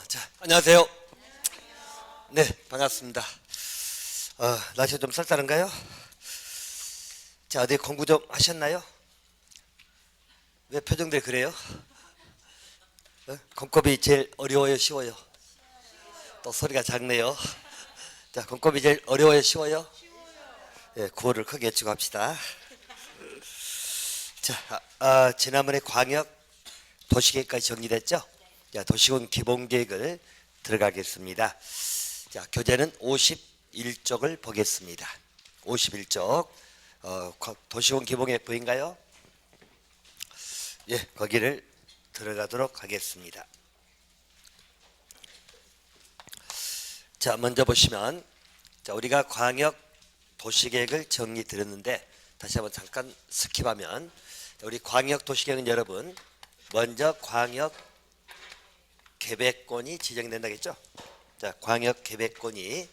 자, 안녕하세요. 네, 반갑습니다. 날씨가 좀 쌀쌀한가요? 자, 어디 공부 좀 하셨나요? 왜 표정들 그래요? 공법이 제일 어려워요, 쉬워요? 또 소리가 작네요. 자, 공법이 제일 어려워요, 쉬워요? 예, 구호를 크게 외치고 합시다. 자, 지난번에 광역 도시계획까지 정리됐죠? 자, 도시군 기본계획을 들어가겠습니다. 자, 교재는 51쪽을 보겠습니다. 51쪽. 도시군 기본계획 보인가요? 예, 거기를 들어가도록 하겠습니다. 자, 먼저 보시면, 자, 우리가 광역 도시계획을 정리 드렸는데 다시 한번 잠깐 스킵하면, 자, 우리 광역 도시계획은 여러분 먼저 광역 계획권이 지정된다겠죠? 자, 광역 계획권이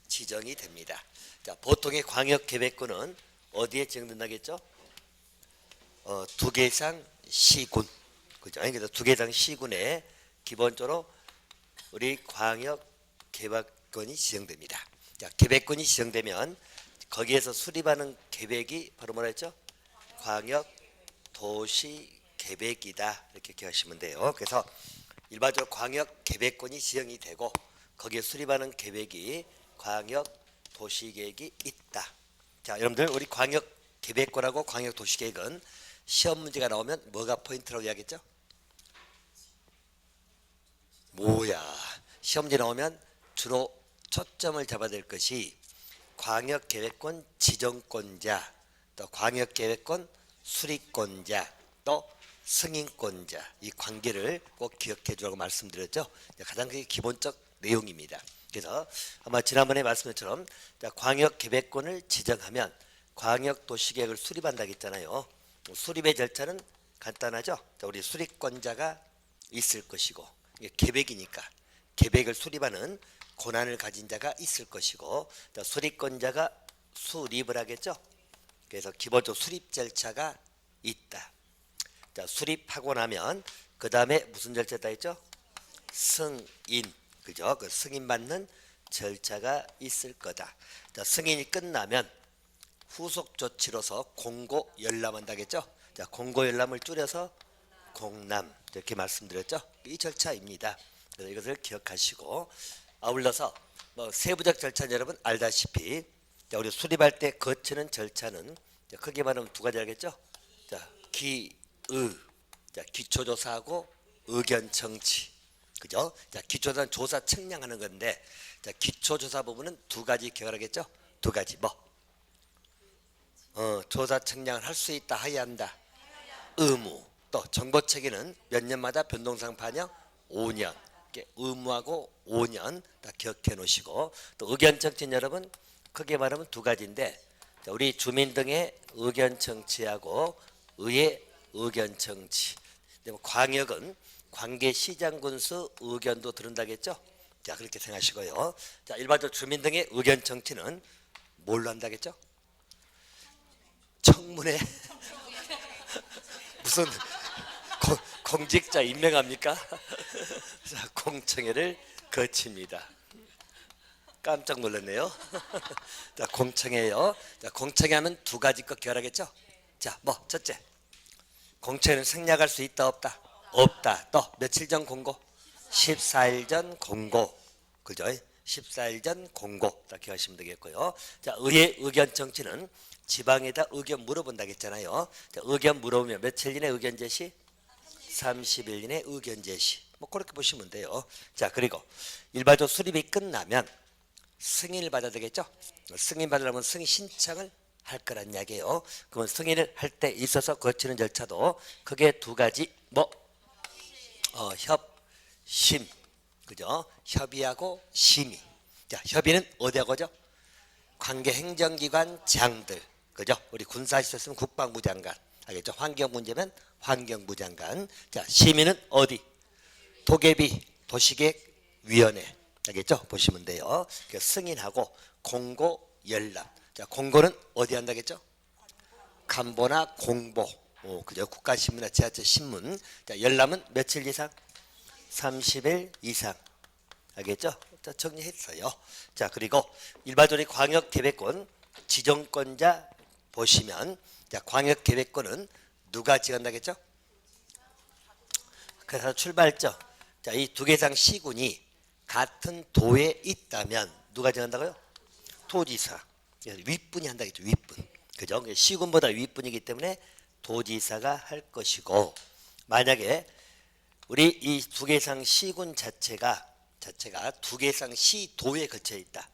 지정이 됩니다. 자, 보통의 광역 계획권은 어디에 지정된다겠죠? 두 개 이상 시군, 그죠? 그래서 두 개 이상 시군에 기본적으로 우리 광역 계획권이 지정됩니다. 자, 계획권이 지정되면 거기에서 수립하는 계획이 바로 뭐라 했죠? 광역 도시 계획이다, 이렇게 기억하시면 돼요. 그래서 일반적으로 광역 계획권이 지정이 되고 거기에 수립하는 계획이 광역 도시계획이 있다. 자, 여러분들 우리 광역 계획권하고 광역 도시계획은 시험 문제가 나오면 뭐가 포인트라고 이야기했죠? 뭐야? 시험 문제 나오면 주로 초점을 잡아야 될 것이 광역 계획권 지정권자, 또 광역 계획권 수립권자, 또 승인권자, 이 관계를 꼭 기억해 주라고 말씀드렸죠. 가장 그게 기본적 내용입니다. 그래서 아마 지난번에 말씀드렸처럼 광역 계획권을 지정하면 광역 도시계획을 수립한다고 했잖아요. 수립의 절차는 간단하죠. 우리 수립권자가 있을 것이고, 이게 계획이니까 계획을 수립하는 권한을 가진 자가 있을 것이고, 수립권자가 수립을 하겠죠. 그래서 기본적으로 수립 절차가 있다. 자, 수립하고 나면 그 다음에 무슨 절차다 했죠? 승인, 그죠? 그 승인받는 절차가 있을 거다. 자, 승인이 끝나면 후속 조치로서 공고 열람한다겠죠? 자, 공고 열람을 줄여서 공람, 이렇게 말씀드렸죠? 이 절차입니다. 그래서 이것을 기억하시고, 아울러서 뭐 세부적 절차는 여러분 알다시피, 자, 우리 수립할 때 거치는 절차는 크게 말하면 두 가지 알겠죠? 자, 자, 기초조사하고 의견 청취, 그죠? 자, 기초조사는 조사 측량하는 건데, 자, 기초조사 부분은 두 가지 기억하겠죠? 두 가지 뭐? 조사 측량을 할 수 있다, 해야 한다. 의무. 또 정보 체계는 몇 년마다 변동사항 반영 5년. 의무하고 5년 다 기억해 놓으시고, 또 의견 청취는 여러분 크게 말하면 두 가지인데, 자, 우리 주민 등의 의견 청취하고 의회 의견 청취. 광역은 관계시장 군수 의견도 들은다겠죠? 자, 그렇게 생각하시고요. 자, 일반적으로 주민 등의 의견 청취는 뭘로 한다겠죠? 청문회. 무슨 공직자 임명합니까? 자, 공청회를 거칩니다. 깜짝 놀랐네요. 자, 공청회요. 자, 공청회 하면 두 가지 거 기억하겠죠? 자, 뭐 첫째, 공청회는 생략할 수 있다, 없다? 없다. 또 며칠 전 공고? 14일 전 공고, 그죠? 14일 전 공고 딱 기억하시면 되겠고요. 자, 의회 의견 청취는 지방에다 의견 물어본다고 했잖아요. 자, 의견 물어보면 며칠 이내 의견 제시? 30일 이내 의견 제시. 뭐 그렇게 보시면 돼요. 자, 그리고 일반적으로 수립이 끝나면 승인을 받아야 되겠죠? 승인 받으려면 승인 신청을 할 거란 이야기예요. 그러면 승인을 할 때 있어서 거치는 절차도 크게 두 가지, 뭐 협심, 그죠? 협의하고 심의. 자, 협의는 어디하고죠? 관계 행정기관 장들, 그죠? 우리 군사 있었으면 국방부 장관, 알겠죠? 환경 문제면 환경부 장관. 자, 심의는 어디? 도계비 도시계획위원회, 알겠죠? 보시면 돼요. 승인하고 공고 열람. 자, 공고는 어디 한다겠죠? 간보나 공보, 그죠? 국가신문이나 지하철 신문. 자, 열람은 며칠 이상? 30일 이상. 알겠죠? 자, 정리했어요. 자, 그리고 일반적으로 광역계획권 지정권자 보시면, 자, 광역계획권은 누가 지정한다겠죠? 그래서 출발점. 자, 이 두 개 이상 시군이 같은 도에 있다면 누가 정한다고요? 도지사. 윗분이 한다겠죠. 윗분. 그죠? 시군보다 윗분이기 때문에 도지사가 할 것이고, 만약에 우리 이 두 개 이상 시군 자체가 두 개 이상 시도에 걸쳐 있다.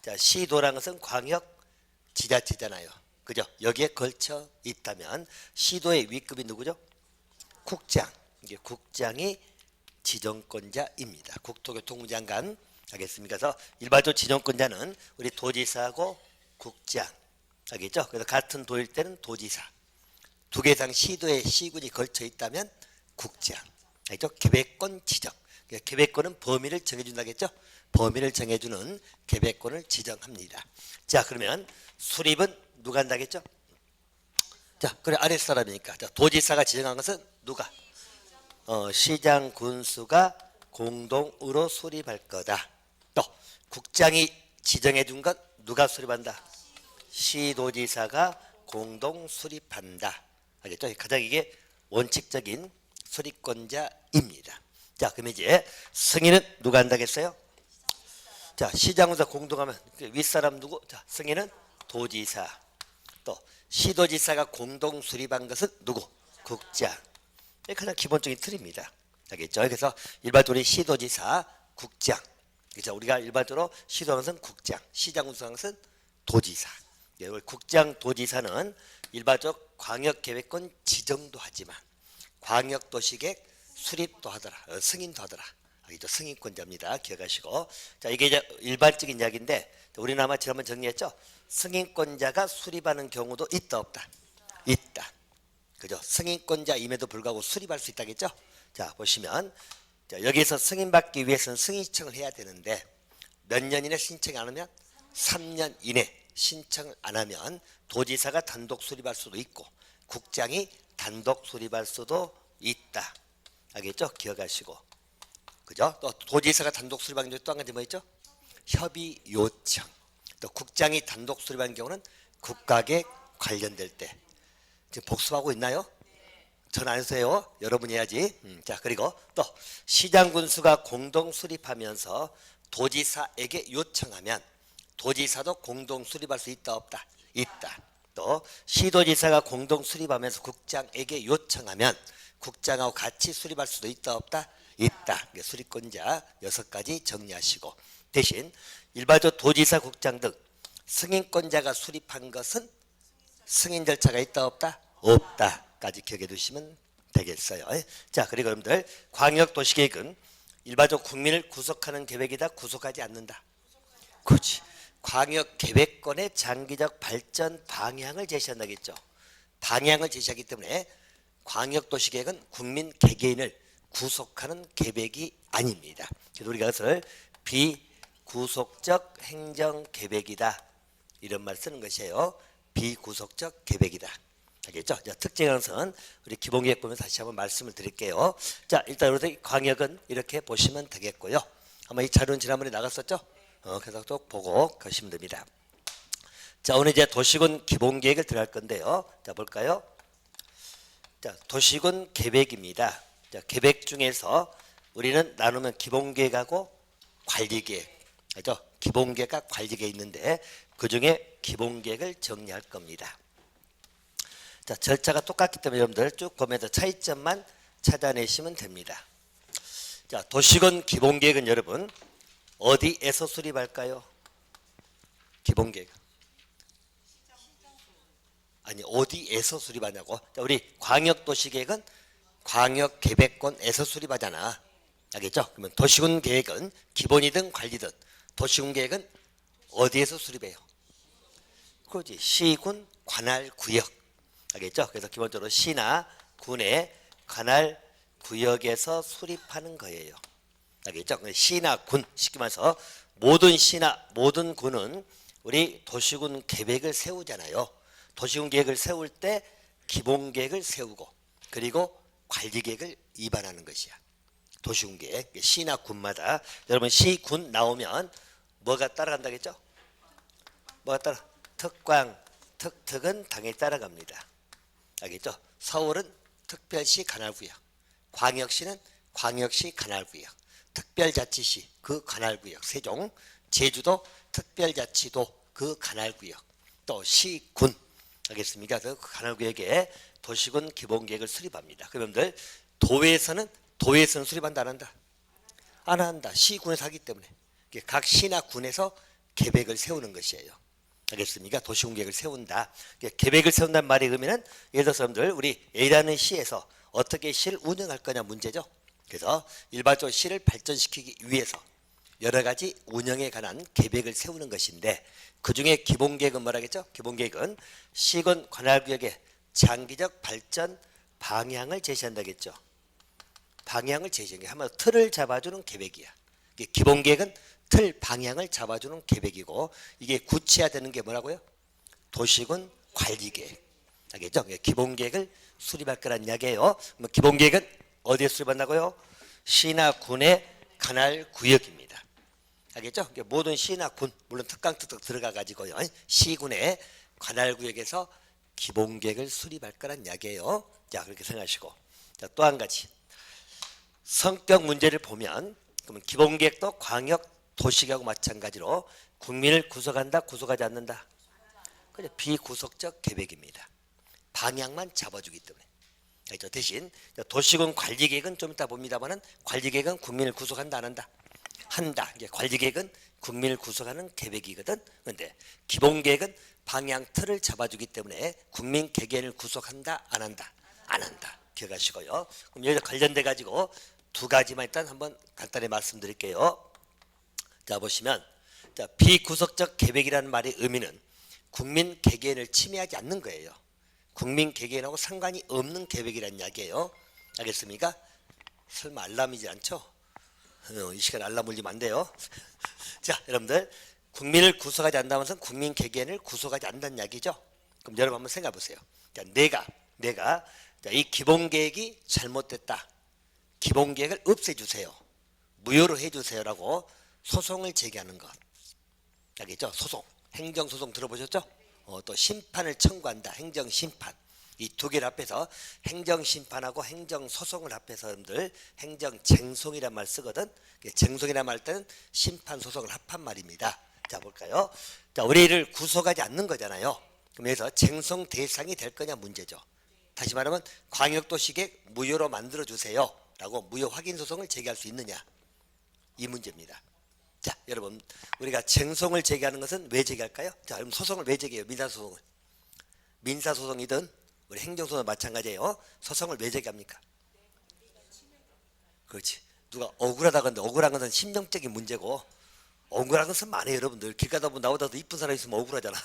자, 시도라는 것은 광역 지자체잖아요. 그죠? 여기에 걸쳐 있다면 시도의 윗급이 누구죠? 국장. 이게 국장이 지정권자입니다. 국토교통부 장관. 알겠습니까? 그래서 일반적으로 지정권자는 우리 도지사하고 국장. 알겠죠? 그래서 같은 도일 때는 도지사. 두 개 이상 시도에 시군이 걸쳐 있다면 국장. 알겠죠? 계획권 지정. 계획권은 범위를 정해준다겠죠? 범위를 정해주는 계획권을 지정합니다. 자, 그러면 수립은 누가 한다겠죠? 자, 그래 아랫사람이니까. 자, 도지사가 지정한 것은 누가? 시장 군수가 공동으로 수립할 거다. 또 국장이 지정해 준 것 누가 수립한다? 시도지사가 공동 수립한다. 알겠죠? 가장 이게 원칙적인 수립권자입니다. 자, 그럼 이제 승인은 누가 한다겠어요? 자, 시장군수가 공동하면 윗사람 누구? 자, 승인은 도지사. 또 시도지사가 공동 수립한 것은 누구? 국장. 이게 가장 기본적인 틀입니다. 알겠죠? 그래서 일반적으로 시도지사, 국장. 그렇죠? 우리가 일반적으로 시도하는 것은 국장, 시장군수하는 것은 도지사. 국장, 도지사는 일반적 광역계획권 지정도 하지만 광역도시계획 수립도 하더라, 승인도 하더라. 알겠죠? 승인권자입니다. 기억하시고. 자, 이게 이제 일반적인 이야기인데 우리는 아마 지난번 정리했죠? 승인권자가 수립하는 경우도 있다 없다? 있다. 그죠? 승인권자임에도 불구하고 수립할 수 있다겠죠? 자, 보시면 자, 여기서 승인받기 위해서는 승인 신청을 해야 되는데 몇 년 이내 신청이 안 하면 3년 이내 신청을 안 하면 도지사가 단독 수립할 수도 있고 국장이 단독 수립할 수도 있다. 알겠죠? 기억하시고. 그죠? 또 도지사가 단독 수립하는 경우 또 한 가지 뭐 있죠? 협의 요청. 또 국장이 단독 수립하는 경우는 국가계 관련될 때. 지금 복습하고 있나요? 전 안 해서요. 여러분이 해야지. 자, 그리고 또 시장군수가 공동 수립하면서 도지사에게 요청하면 도지사도 공동 수립할 수 있다 없다? 있다. 또 시도지사가 공동 수립하면서 국장에게 요청하면 국장하고 같이 수립할 수도 있다 없다? 있다. 수립권자 6가지 정리하시고 대신 일반적 도지사, 국장 등 승인권자가 수립한 것은 승인 절차가 있다 없다? 없다까지 기억해 두시면 되겠어요. 자, 그리고 여러분들 광역도시계획은 일반적 국민을 구속하는 계획이다, 구속하지 않는다. 그렇지. 광역계획권의 장기적 발전 방향을 제시한다겠죠. 방향을 제시하기 때문에 광역도시계획은 국민 개개인을 구속하는 계획이 아닙니다. 그래서 우리가 그것을 비구속적 행정계획이다 이런 말 쓰는 것이에요. 비구속적 계획이다. 알겠죠? 자, 특징은 것은 우리 기본계획 보면 다시 한번 말씀을 드릴게요. 자, 일단 우리 광역은 이렇게 보시면 되겠고요. 아마 이 자료는 지난번에 나갔었죠? 그래서 또 보고 가시면 됩니다. 자, 오늘 이제 도시군 기본계획을 들어갈 건데요. 자, 볼까요? 자, 도시군 계획입니다. 자, 계획 중에서 우리는 나누면 기본계획하고 관리계획. 그죠? 기본계획과 관리계획이 있는데 그 중에 기본계획을 정리할 겁니다. 자, 절차가 똑같기 때문에 여러분들 쭉 보면서 차이점만 찾아내시면 됩니다. 자, 도시군 기본계획은 여러분 어디에서 수립할까요? 기본계획. 아니, 어디에서 수립하냐고. 자, 우리 광역도시계획은 광역계획권에서 수립하잖아. 알겠죠? 그러면 도시군 계획은 기본이든 관리든 도시군 계획은 어디에서 수립해요? 그렇지. 시군 관할 구역. 알겠죠? 그래서 기본적으로 시나 군의 관할 구역에서 수립하는 거예요. 알겠죠? 시나 군, 쉽게 말해서 모든 시나 모든 군은 우리 도시군 계획을 세우잖아요. 도시군 계획을 세울 때 기본 계획을 세우고 그리고 관리 계획을 입안하는 것이야. 도시군계획. 시나 군마다 여러분 시, 군 나오면 뭐가 따라간다겠죠? 뭐가 따라? 특광, 특특은 당연히 따라갑니다. 알겠죠? 서울은 특별시 관할구역, 광역시는 광역시 관할구역, 특별자치시 그 관할구역, 세종, 제주도 특별자치도 그 관할구역, 또 시, 군 알겠습니까? 그 관할구역에 도시군 기본계획을 수립합니다. 그러면 도에서는 수립한다 안 한다? 안 한다. 시군에서 하기 때문에 각 시나 군에서 계획을 세우는 것이에요. 알겠습니까? 도시군계획을 세운다. 계획을 세운다는 말의 의미는 예를 들어서 여러분들 우리 A라는 시에서 어떻게 시를 운영할 거냐 문제죠. 그래서 일반적으로 시를 발전시키기 위해서 여러 가지 운영에 관한 계획을 세우는 것인데 그중에 기본계획은 뭐라겠죠? 기본계획은 시군 관할구역의 장기적 발전 방향을 제시한다겠죠. 방향을 제시하는 게 한마디로 틀을 잡아주는 계획이야. 기본계획은 틀 방향을 잡아주는 계획이고 이게 구체화되는 게 뭐라고요? 도시군 관리계획. 알겠죠? 기본계획을 수립할 거란 이야기예요. 기본계획은 어디에 수립한다고요? 시나 군의 관할구역입니다. 알겠죠? 모든 시나 군 물론 특강특특 들어가 가지고요. 시군의 관할구역에서 기본계획을 수립할 거란 이야기예요. 자 그렇게 생각하시고 자, 또 한 가지 성격 문제를 보면 그러면 기본계획도 광역 도시계획하고 마찬가지로 국민을 구속한다 구속하지 않는다. 그냥 비구속적 계획입니다. 방향만 잡아주기 때문에. 그렇죠? 대신 도시군 관리계획은 좀 이따 봅니다만은 관리계획은 국민을 구속한다 안 한다? 한다. 이제 관리계획은 국민을 구속하는 계획이거든. 그런데 기본계획은 방향 틀을 잡아주기 때문에 국민 개개인을 구속한다 안 한다? 안 한다. 기억하시고요. 그럼 여기서 관련돼 가지고 두 가지만 일단 한번 간단히 말씀드릴게요. 자 보시면 자, 비구속적 계획이라는 말의 의미는 국민 개개인을 침해하지 않는 거예요. 국민 개개인하고 상관이 없는 계획이라는 이야기예요. 알겠습니까? 설마 알람이지 않죠? 이 시간 알람 울리면 안 돼요. 자 여러분들 국민을 구속하지 않는다면서 국민 개개인을 구속하지 않는다는 이야기죠. 그럼 여러분 한번 생각해 보세요. 자, 내가 자, 이 기본계획이 잘못됐다. 기본계획을 없애주세요. 무효로 해주세요라고 소송을 제기하는 것. 알겠죠? 소송. 행정소송 들어보셨죠? 또 심판을 청구한다. 행정심판. 이 두 개를 합해서 행정심판하고 행정소송을 합해서 여러분들 행정쟁송이란 말 쓰거든. 쟁송이란 말 때는 심판소송을 합한 말입니다. 자 볼까요? 자 우리를 구속하지 않는 거잖아요. 그럼 여기서 쟁송 대상이 될 거냐 문제죠. 다시 말하면 광역도시계획 무효로 만들어주세요 라고 무효 확인소송을 제기할 수 있느냐 이 문제입니다. 자 여러분 우리가 쟁송을 제기하는 것은 왜 제기할까요? 자 그럼 소송을 왜 제기해요? 민사소송을. 민사소송이든 우리 행정소송 마찬가지예요. 소송을 왜 제기합니까? 그렇지. 누가 억울하다 그러는데 억울한 것은 심정적인 문제고 억울한 것은 많아요. 여러분들 길 가다 보면 나보다 더 이쁜 사람이 있으면 억울하잖아.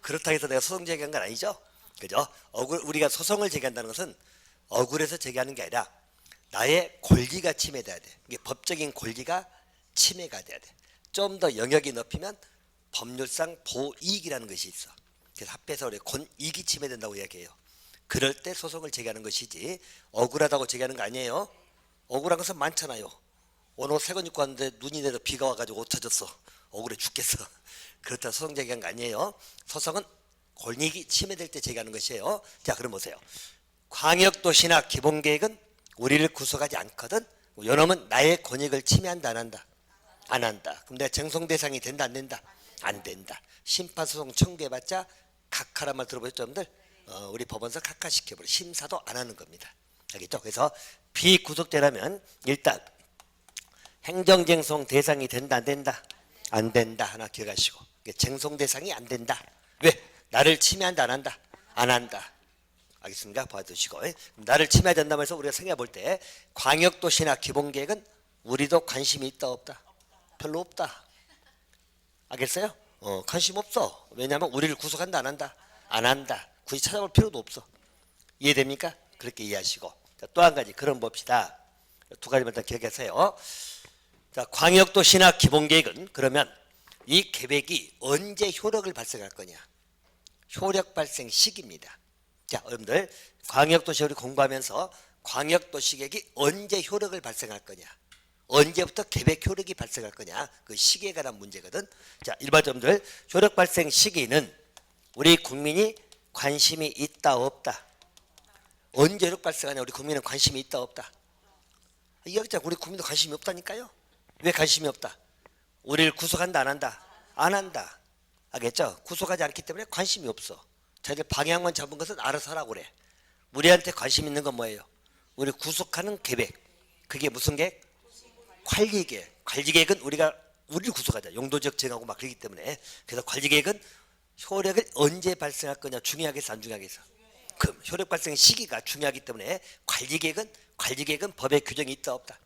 그렇다고 해서 내가 소송 제기한 건 아니죠. 그죠? 우리가 소송을 제기한다는 것은 억울해서 제기하는 게 아니라 나의 권리가 침해돼야 돼. 이게 법적인 권리가 침해가 돼야 돼. 좀 더 영역이 넓히면 법률상 보이익이라는 것이 있어. 그래서 합해서 우리 권익이 침해된다고 이야기해요. 그럴 때 소송을 제기하는 것이지 억울하다고 제기하는 거 아니에요. 억울한 것은 많잖아요. 오늘 새 건 입고 왔는데 눈이 내려 비가 와가지고 옷 터졌어. 억울해 죽겠어. 그렇다고 소송 제기한 거 아니에요. 소송은 권익이 침해될 때 제기하는 것이에요. 자 그럼 보세요. 광역도시나 기본계획은 우리를 구속하지 않거든. 요놈은 나의 권익을 침해한다 안 한다? 안 한다. 그럼 내가 쟁송 대상이 된다 안 된다? 안 된다. 심판소송 청구해봤자 각하란 말 들어보셨죠 여러분들? 우리 법원서 각하시켜버려. 심사도 안 하는 겁니다. 알겠죠? 그래서 비구속죄라면 일단 행정쟁송 대상이 된다 안 된다? 안 된다. 하나 기억하시고 쟁송 대상이 안 된다. 왜? 나를 침해한다 안 한다? 안 한다. 알겠습니까? 봐두시고 나를 침해하지 않는다면서 우리가 생각해 볼 때 광역도시나 기본계획은 우리도 관심이 있다 없다? 별로 없다. 알겠어요? 관심 없어. 왜냐하면 우리를 구속한다 안 한다? 안 한다. 굳이 찾아볼 필요도 없어. 이해됩니까? 그렇게 이해하시고 또 한 가지 그럼 봅시다. 두 가지만 더 기억하세요. 자, 광역도시나 기본계획은 그러면 이 계획이 언제 효력을 발생할 거냐? 효력 발생 시기입니다. 자, 여러분들 광역도시 우리 공부하면서 광역도시계획이 언제 효력을 발생할 거냐, 언제부터 계획 효력이 발생할 거냐, 그 시기에 관한 문제거든. 자, 일반점들 효력 발생 시기는 우리 국민이 관심이 있다 없다. 언제 효력 발생하냐, 우리 국민은 관심이 있다 없다. 이게 우리 국민도 관심이 없다니까요. 왜 관심이 없다? 우리를 구속한다 안 한다? 안 한다. 알겠죠? 구속하지 않기 때문에 관심이 없어. 자기들 방향만 잡은 것은 알아서 하라고 그래. 우리한테 관심 있는 건 뭐예요? 우리 구속하는 계획. 그게 무슨 계획? 관리계획. 관리계획은 우리를 구속하자. 용도적 정하고 막 그러기 때문에. 그래서 관리계획은 효력을 언제 발생할 거냐, 중요하게 해서 안 중요하게 해서. 그 효력 발생 시기가 중요하기 때문에 관리계획은 법의 규정이 있다 없다.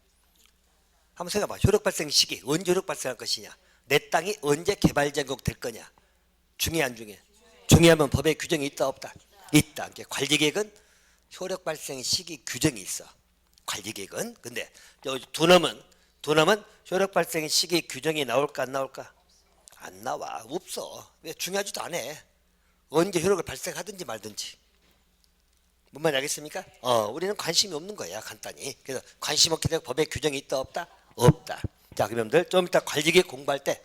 한번 생각해봐. 효력 발생 시기 언제 효력 발생할 것이냐, 내 땅이 언제 개발 전국 될 거냐, 중요해 안 중요해? 중요하면 법의 규정이 있다 없다? 있다. 관리계획은 효력 발생 시기 규정이 있어. 관리계획은. 근데 도nom은 효력 발생 시기 규정이 나올까 안 나올까? 안 나와. 없어. 왜? 중요하지도 않아. 언제 효력을 발생하든지 말든지. 뭔 말인지 알겠습니까? 우리는 관심이 없는 거야, 간단히. 그래서 관심 없기 때문에 법의 규정이 있다 없다? 없다. 자, 그러면 좀 이따 관리계획 공부할 때,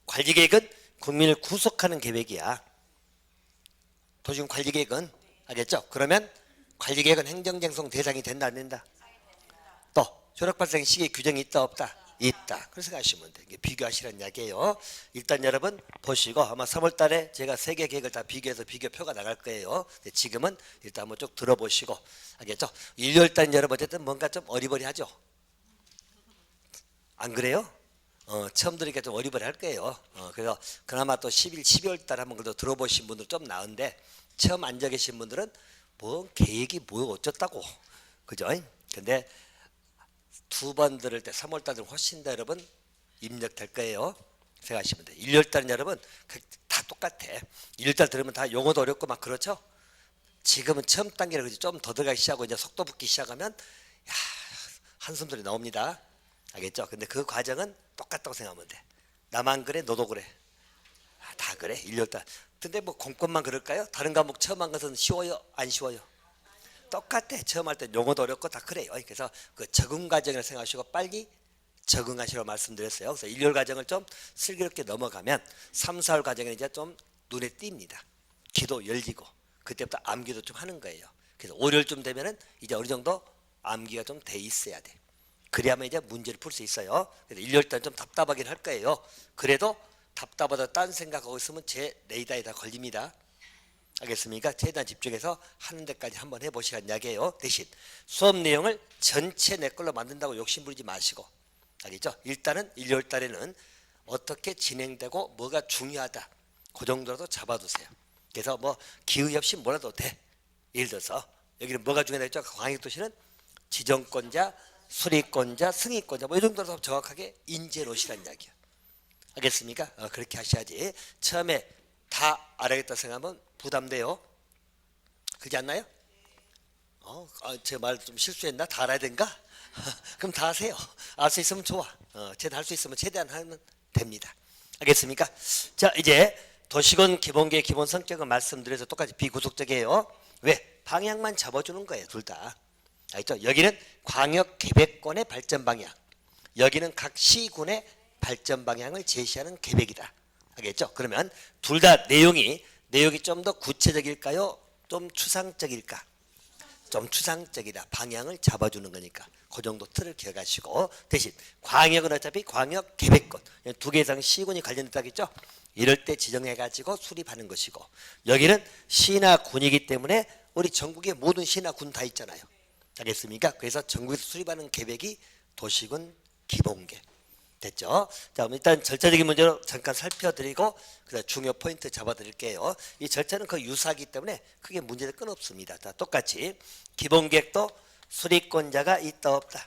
관리계획은 국민을 구속하는 계획이야. 도시군 관리계획은. 알겠죠? 그러면 관리계획은 행정쟁송 대상이 된다 안 된다? 또 효력 발생 시기 규정이 있다 없다? 있다. 그래서 가시면 돼. 이게 비교하시라는 이야기예요. 일단 여러분 보시고, 아마 3월 달에 제가 3개 계획을 다 비교해서 비교표가 나갈 거예요. 지금은 일단 한번 쭉 들어보시고, 알겠죠? 1월 달 여러분 어쨌든 뭔가 좀 어리버리하죠? 안 그래요? 처음 들으니까 좀 어리버리 할 거예요. 그래서 그나마 또 12월 달 한번 그래도 들어보신 분들 좀 나은데, 처음 앉아 계신 분들은 뭐 계획이 뭐 어쩌다고, 그죠? 근데 두 번 들을 때 3월 달은 훨씬 더 여러분 입력될 거예요. 생각하시면 돼요. 1월 달은 여러분 다 똑같아. 1월 달 들으면 다 용어도 어렵고 막 그렇죠? 지금은 처음 단계라 그러지. 좀 더 들어가기 시작하고 이제 속도 붙기 시작하면 야, 한숨들이 나옵니다. 알겠죠? 근데 그 과정은 똑같다고 생각하면 돼. 나만 그래? 너도 그래? 다 그래? 1월 달. 근데 뭐 공권만 그럴까요? 다른 과목 처음 한 것은 쉬워요? 안 쉬워요? 똑같아. 처음 할 때 용어도 어렵고 다 그래요. 그래서 그 적응 과정을 생각하시고 빨리 적응하시라고 말씀드렸어요. 그래서 1월 과정을 좀 슬기롭게 넘어가면 3, 4월 과정에 이제 좀 눈에 띕니다. 귀도 열리고 그때부터 암기도 좀 하는 거예요. 그래서 5월쯤 되면은 이제 어느 정도 암기가 좀 돼 있어야 돼. 그래야만 이제 문제를 풀 수 있어요. 그래서 1월 달은 좀 답답하긴 할 거예요. 그래도 답답하다 딴 생각하고 있으면 제 레이더에 다 걸립니다. 알겠습니까? 최대한 집중해서 하는 데까지 한번 해보시라는 이야기예요. 대신 수업 내용을 전체 내 걸로 만든다고 욕심부리지 마시고, 알겠죠? 일단은 1월 달에는 어떻게 진행되고 뭐가 중요하다, 그 정도라도 잡아두세요. 그래서 뭐 기의 없이 몰라도 돼. 예를 들어서 여기는 뭐가 중요하다 했죠? 광역도시는 지정권자, 수리권자, 승인권자 뭐 이 정도로 정확하게 인지해 놓으시라는 이야기예요. 알겠습니까? 그렇게 하셔야지. 처음에 다 알아야겠다 생각하면 부담돼요. 그렇지 않나요? 제 말 좀 실수했나? 다 알아야 된가? 그럼 다 하세요. 알 수 있으면 좋아. 최대한 할 수 있으면 최대한 하면 됩니다. 알겠습니까? 자, 이제 도시군 기본계획 기본 성격은 말씀드려서 똑같이 비구속적이에요. 왜? 방향만 잡아주는 거예요. 둘 다. 알겠죠? 여기는 광역계획권의 발전 방향, 여기는 각 시군의 발전 방향을 제시하는 계획이다. 알겠죠? 그러면 둘 다 내용이 좀 더 구체적일까요? 좀 추상적일까? 좀 추상적이다. 방향을 잡아주는 거니까 그 정도 틀을 기억하시고, 대신 광역은 어차피 광역계획권 2개 이상 시군이 관련됐다겠죠? 이럴 때 지정해가지고 수립하는 것이고, 여기는 시나 군이기 때문에 우리 전국의 모든 시나 군 다 있잖아요. 알겠습니까? 그래서 전국에서 수립하는 계획이 도시군 기본계획. 됐죠? 자, 일단 절차적인 문제로 잠깐 살펴드리고 그다음 중요 포인트 잡아드릴게요. 이 절차는 거의 유사하기 때문에 크게 문제될 건 없습니다. 자, 똑같이 기본계획도 수립권자가 있다 없다?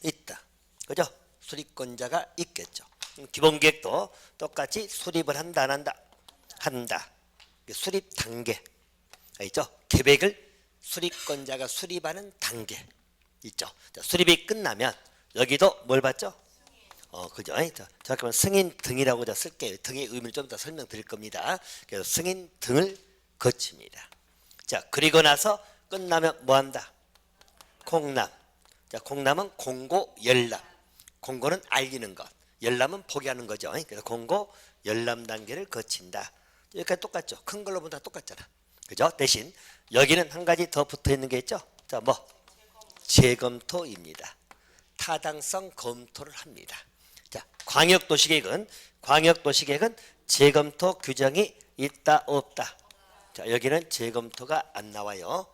있다. 그죠? 수립권자가 있겠죠. 기본계획도 똑같이 수립을 한다 안 한다? 한다. 수립 단계. 있죠? 계획을 수립권자가 수립하는 단계 있죠. 자, 수립이 끝나면 여기도 뭘 받죠? 그죠? 잠깐만 승인 등이라고 쓸게요. 등의 의미를 좀 더 설명드릴 겁니다. 그래서 승인 등을 거칩니다. 자, 그리고 나서 끝나면 뭐 한다? 공람. 자, 공람은 공고 열람. 공고는 알리는 것, 열람은 포기하는 거죠. 그래서 공고 열람 단계를 거친다. 여기까지 똑같죠. 큰 걸로 보면 다 똑같잖아. 그죠? 대신 여기는 한 가지 더 붙어 있는 게 있죠. 자, 뭐 재검토입니다. 타당성 검토를 합니다. 자, 광역도시계획은 재검토 규정이 있다 없다. 자, 여기는 재검토가 안 나와요.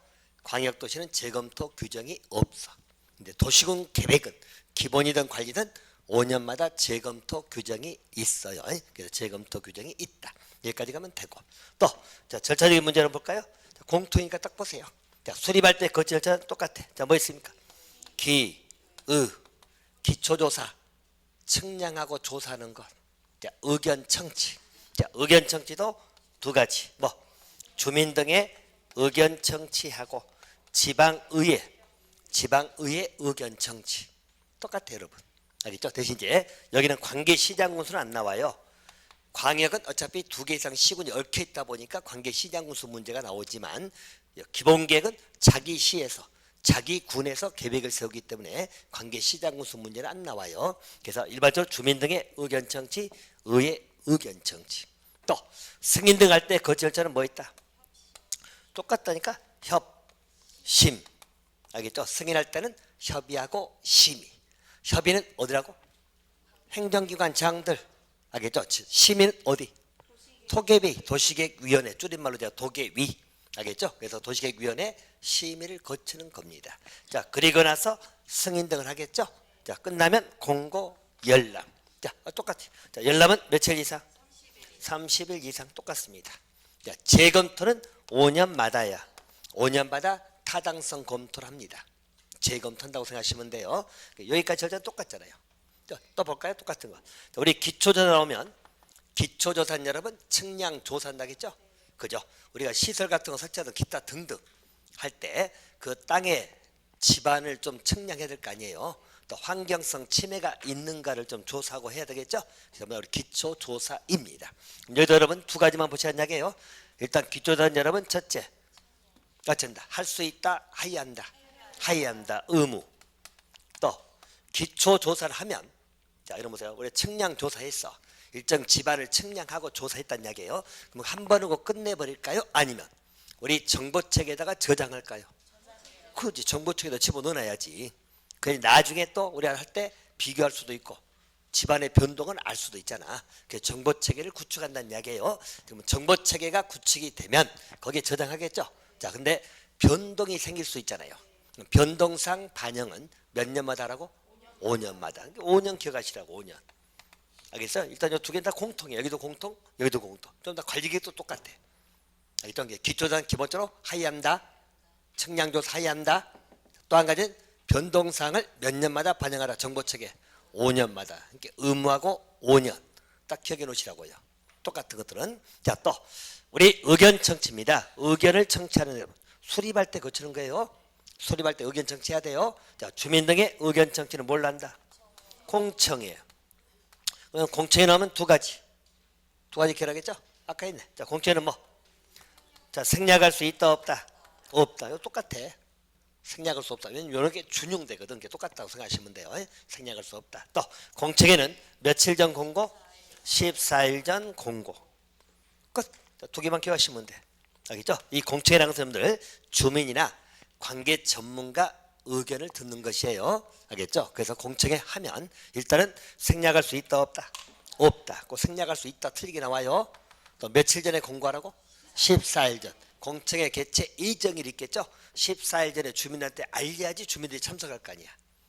광역도시는 재검토 규정이 없어. 근데 도시군 계획은 기본이든 관리든 5년마다 재검토 규정이 있어요. 그래서 재검토 규정이 있다. 여기까지 가면 되고. 또 자, 절차적인 문제는 볼까요? 자, 공투니까 딱 보세요. 자, 수립할 때 그 절차는 똑같아. 자, 뭐 있습니까? 기초조사, 측량하고 조사하는 것. 자, 의견 청취. 자, 의견 청취도 두 가지. 뭐 주민 등의 의견 청취하고 지방의회 의견 청취. 똑같아요, 여러분. 알겠죠? 대신 이제 여기는 관계시장 군수는 안 나와요. 광역은 어차피 2개 이상 시군이 얽혀 있다 보니까 관계시장 군수 문제가 나오지만 기본계획은 자기 시에서 자기 군에서 계획을 세우기 때문에 관계시장 군수 문제는 안 나와요. 그래서 일반적으로 주민 등의 의견 청취, 의회 의견 청취. 또 승인 등 할 때 그 절차는 뭐 있다? 똑같다니까. 심. 알겠죠? 승인할 때는 협의하고 심의. 협의는 어디라고? 행정기관 장들. 알겠죠? 심의는 어디? 토계위, 도시계획위원회. 줄임말로 제가 도계위. 알겠죠? 그래서 도시계획위원회 심의를 거치는 겁니다. 자, 그리고 나서 승인 등을 하겠죠? 자, 끝나면 공고 열람. 자, 똑같아요. 자, 열람은 며칠 이상? 30일 이상 똑같습니다. 자, 재검토는 5년마다야. 5년마다 타당성 검토를 합니다. 재검토한다고 생각하시면 돼요. 여기까지 절차는 똑같잖아요. 또 볼까요? 똑같은 거. 우리 기초조사 나오면 기초조사는 여러분 측량 조사한다겠죠? 그죠? 우리가 시설 같은 거 설치하든 기타 등등 할 때 그 땅의 지반을 좀 측량해야 될 거 아니에요. 또 환경성 침해가 있는가를 좀 조사하고 해야 되겠죠? 그래서 우리 기초조사입니다. 여기도 여러분 두 가지만 보셔야 하냐고요. 일단 기초조사는 여러분 첫째 어쩐다. 할 수 있다. 하이한다. 하이한다. 의무. 또 기초조사를 하면 자, 이런 보세요. 우리 측량 조사했어. 일정 지반을 측량하고 조사했단 이야기예요. 그럼 한 번 하고 끝내버릴까요? 아니면 우리 정보책에다가 저장할까요? 그렇지. 정보책에다 집어넣어놔야지. 그래서 나중에 또 우리가 할 때 비교할 수도 있고 집안의 변동은 알 수도 있잖아. 그래서 정보체계를 구축한다는 이야기예요. 그러면 정보체계가 구축이 되면 거기에 저장하겠죠. 자, 근데 변동이 생길 수 있잖아요. 변동상 반영은 몇 년마다라고? 5년마다. 5년 기억하시라고. 5년. 알겠어요? 일단 이 두 개는 다 공통이에요. 여기도 공통, 여기도 공통. 좀 다 관리계획도 똑같아. 알겠죠? 기초조사는 기본적으로 하이한다. 측량조사 하이한다. 또 한 가지는 변동사항을 몇 년마다 반영하라. 정보체계 5년마다. 그러니까 의무하고 5년. 딱 기억해 놓으시라고요. 똑같은 것들은. 자, 또 우리 의견 청취입니다. 의견을 청취하는 여러분. 수립할 때 거치는 거예요. 수립할 때 의견 청취해야 돼요. 자, 주민 등의 의견 청취는 뭘로 한다? 공청이에요. 공청에 나오면 두 가지 기억하겠죠? 아까 있네. 자, 공청에는 뭐? 자, 생략할 수 있다 없다? 없다. 이거 똑같아. 생략할 수 없다. 왜냐면 이런 게 준용되거든. 그게 똑같다고 생각하시면 돼요. 생략할 수 없다. 또 공청회는 며칠 전 공고? 14일 전 공고. 끝. 두 개만 기억하시면 돼. 알겠죠? 이 공청회라는 사람들 주민이나 관계 전문가 의견을 듣는 것이에요. 알겠죠? 그래서 공청회 하면 일단은 생략할 수 있다 없다? 없다. 꼭 생략할 수 있다 틀리게 나와요. 또 며칠 전에 공고하라고? 14일 전. 공청회 개최 일정일 있겠죠? 14일 전에 주민한테 알려야지 주민들이 참석할 거 아니야.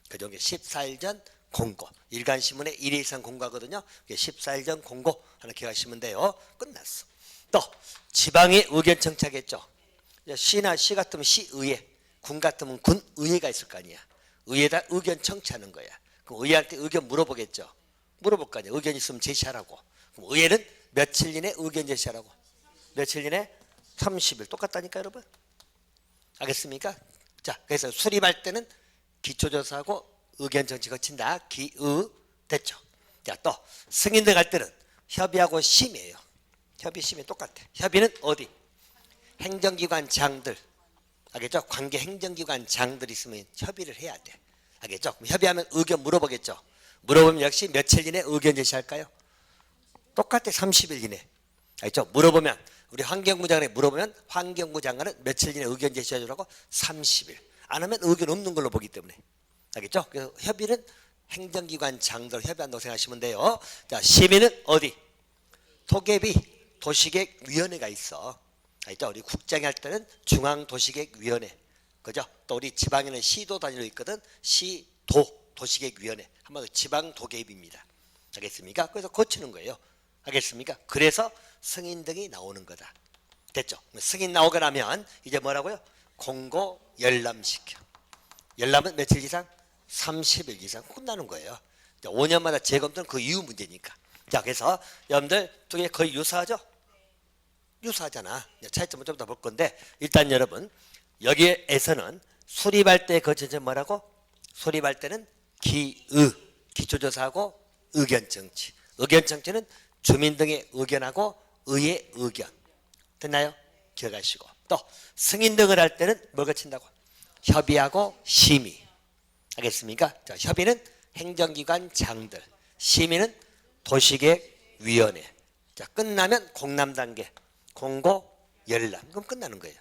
그죠? 14일 전 공고. 일간신문에 1회 이상 공고하거든요. 14일 전 공고 하나 기억하시면 돼요. 끝났어. 또 지방의 의견 청취하겠죠. 시나 시 같으면 시의회, 군 같으면 군의회가 있을 거 아니야. 의회에다 의견 청취하는 거야. 그럼 의회한테 의견 물어보겠죠. 물어볼 거 아니야. 의견 있으면 제시하라고. 그럼 의회는 며칠 이내 의견 제시하라고. 며칠 이내? 30일. 똑같다니까 여러분. 알겠습니까? 자, 그래서 수립할 때는 기초조사하고 의견 청취 거친다. 기의 됐죠. 자, 또 승인 등 할 때는 협의하고 심의예요. 협의 심의 똑같아. 협의는 어디? 행정기관 장들. 알겠죠? 관계 행정기관 장들이 있으면 협의를 해야 돼. 알겠죠? 그럼 협의하면 의견 물어보겠죠. 물어보면 역시 며칠 이내 의견 제시할까요? 똑같아. 30일 이내. 알겠죠? 물어보면 우리 환경부 장관에 물어보면 환경부 장관은 며칠 이내 의견 제시해주라고 30일. 안 하면 의견 없는 걸로 보기 때문에. 알겠죠? 그래서 협의는 행정기관 장들 협의한다고 생각하시면 돼요. 자, 심의는 어디? 도계비 도시계획위원회가 있어. 알죠? 우리 국장이 할 때는 중앙도시계획위원회, 그죠? 또 우리 지방에는 시도 단위로 있거든. 시도 도시계획위원회, 한마디로 지방도계입입니다. 알겠습니까? 그래서 고치는 거예요. 알겠습니까? 그래서 승인 등이 나오는 거다. 됐죠? 승인 나오고 나면 이제 뭐라고요? 공고 열람시켜. 열람은 며칠 이상? 30일 이상 끝나는 거예요. 5년마다 재검토는 그 이후 문제니까. 자, 그래서 여러분들 두 개 거의 유사하죠? 유사하잖아. 차이점은 좀 더 볼 건데, 일단 여러분 여기에서는 수립할 때 거쳐서 뭐라고? 수립할 때는 기초조사하고 의견청취. 의견청취는 주민 등의 의견하고 의의 의견. 됐나요? 기억하시고. 또 승인 등을 할 때는 뭘 거친다고? 협의하고 심의. 알겠습니까? 자, 협의는 행정기관 장들, 심의는 도시계획위원회. 자, 끝나면 공람 단계, 공고 열람. 그럼 끝나는 거예요.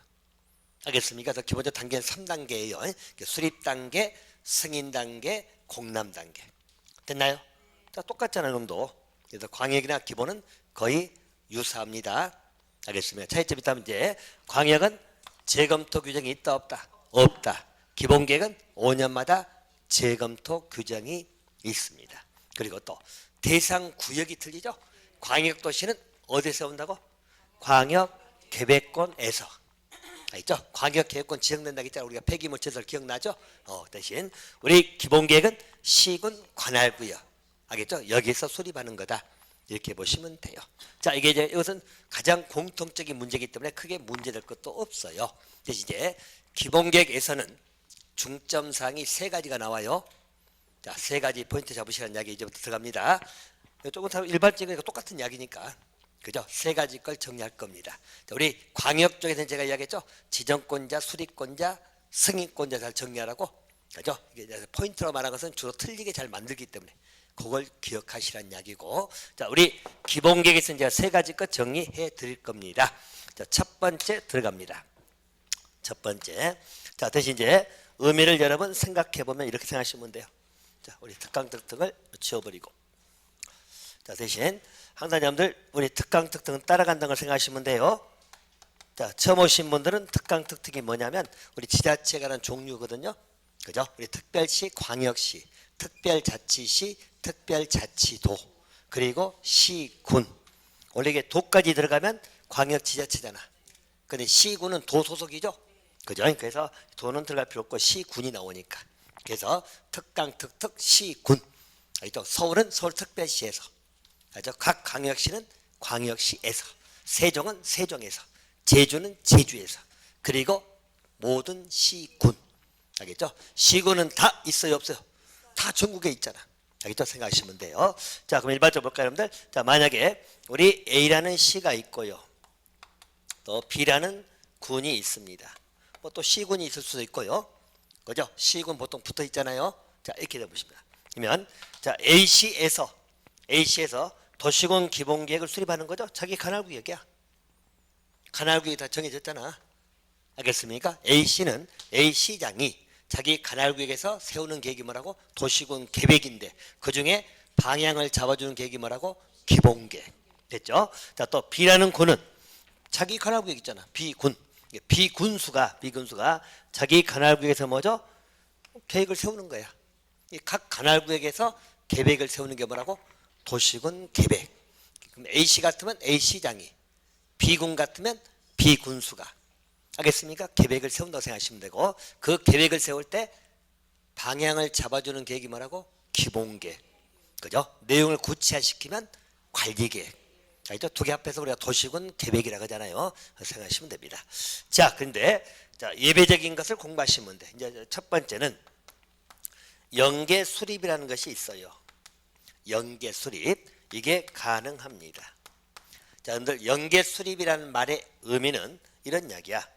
알겠습니까? 그래서 기본적 단계는 3단계예요. 수립 단계, 승인 단계, 공람 단계. 됐나요? 자, 똑같잖아요, 놈도. 그래서 광역이나 기본은 거의 유사합니다. 알겠습니다. 차이점이 있다면 이제 광역은 재검토 규정이 있다 없다? 없다. 기본계획은 5년마다 재검토 규정이 있습니다. 그리고 또 대상 구역이 틀리죠. 광역도시는 어디서 온다고? 광역계획권에서. 알죠? 광역계획권 지정된다고 했잖아요. 우리가 폐기물체설 기억나죠? 대신 우리 기본계획은 시군 관할구역. 알겠죠? 여기서 수립하는 거다. 이렇게 보시면 돼요. 자, 이게 이제 이것은 가장 공통적인 문제이기 때문에 크게 문제될 것도 없어요. 대신 이제 기본계획에서는 중점사항이 3가지가 나와요. 자, 3가지 포인트 잡으시라는 이야기 이제부터 들어갑니다. 조금 더 일반적인 거 똑같은 이야기니까, 그죠? 3가지 걸 정리할 겁니다. 자, 우리 광역 쪽에서는 제가 이야기했죠. 지정권자, 수립권자, 승인권자 잘 정리하라고. 그죠? 이게 포인트로 말한 것은 주로 틀리게 잘 만들기 때문에 그걸 기억하시라는 이야기고. 자, 우리 기본계획에서 제가 3가지 것 정리해 드릴 겁니다. 자, 첫 번째 들어갑니다. 첫 번째. 자, 대신 이제 의미를 여러분 생각해 보면 이렇게 생각하시면 돼요. 자, 우리 특강특등을 지워버리고. 자, 대신 항상 여러분들 우리 특강특등은 따라간다는 걸 생각하시면 돼요. 자, 처음 오신 분들은 특강특등이 뭐냐면 우리 지자체가 라는 종류거든요. 그죠? 우리 특별시, 광역시, 특별자치시, 특별자치도, 그리고 시군. 원래 이게 도까지 들어가면 광역지자체잖아. 근데 시군은 도 소속이죠. 그죠? 그래서 도는 들어갈 필요 없고 시군이 나오니까. 그래서 특강, 특특, 시군. 알죠? 서울은 서울특별시에서. 알죠? 각 광역시는 광역시에서. 세종은 세종에서. 제주는 제주에서. 그리고 모든 시군. 알겠죠? 시군은 다 있어요, 없어요? 다 전국에 있잖아. 알겠죠? 생각하시면 돼요. 자, 그럼 일반적으로 볼까요, 여러분들? 자, 만약에 우리 A라는 시가 있고요. 또 B라는 군이 있습니다. 뭐 또 C군이 있을 수도 있고요. 그죠? C군 보통 붙어 있잖아요. 자, 이렇게 해보십니다. 그러면 자, A시에서 도시군 기본계획을 수립하는 거죠. 자기 관할구역이야. 관할구역이 다 정해졌잖아. 알겠습니까? A시는 A시장이 자기 관할구역에서 세우는 계획이 뭐라고? 도시군 계획인데 그 중에 방향을 잡아주는 계획이 뭐라고? 기본계획. 됐죠? 자, 또 B라는 군은 자기 관할구역 있잖아. B군. 비군수가 자기 관할구역에서 뭐죠? 계획을 세우는 거야. 각 관할구역에서 계획을 세우는 게 뭐라고? 도시군 계획. 그럼 A시 같으면 A시장이, B군 같으면 B군수가. 알겠습니까? 계획을 세운다고 생각하시면 되고, 그 계획을 세울 때 방향을 잡아주는 계획이 뭐라고? 기본계획. 그죠? 내용을 구체화시키면 관리계획. 알죠? 두 개 합해서 우리가 도시군 계획이라고 하잖아요. 생각하시면 됩니다. 자, 근데 자, 예배적인 것을 공부하시면 돼. 이제 첫 번째는 연계 수립이라는 것이 있어요. 연계 수립. 이게 가능합니다. 자, 여러분들 연계 수립이라는 말의 의미는 이런 이야기야.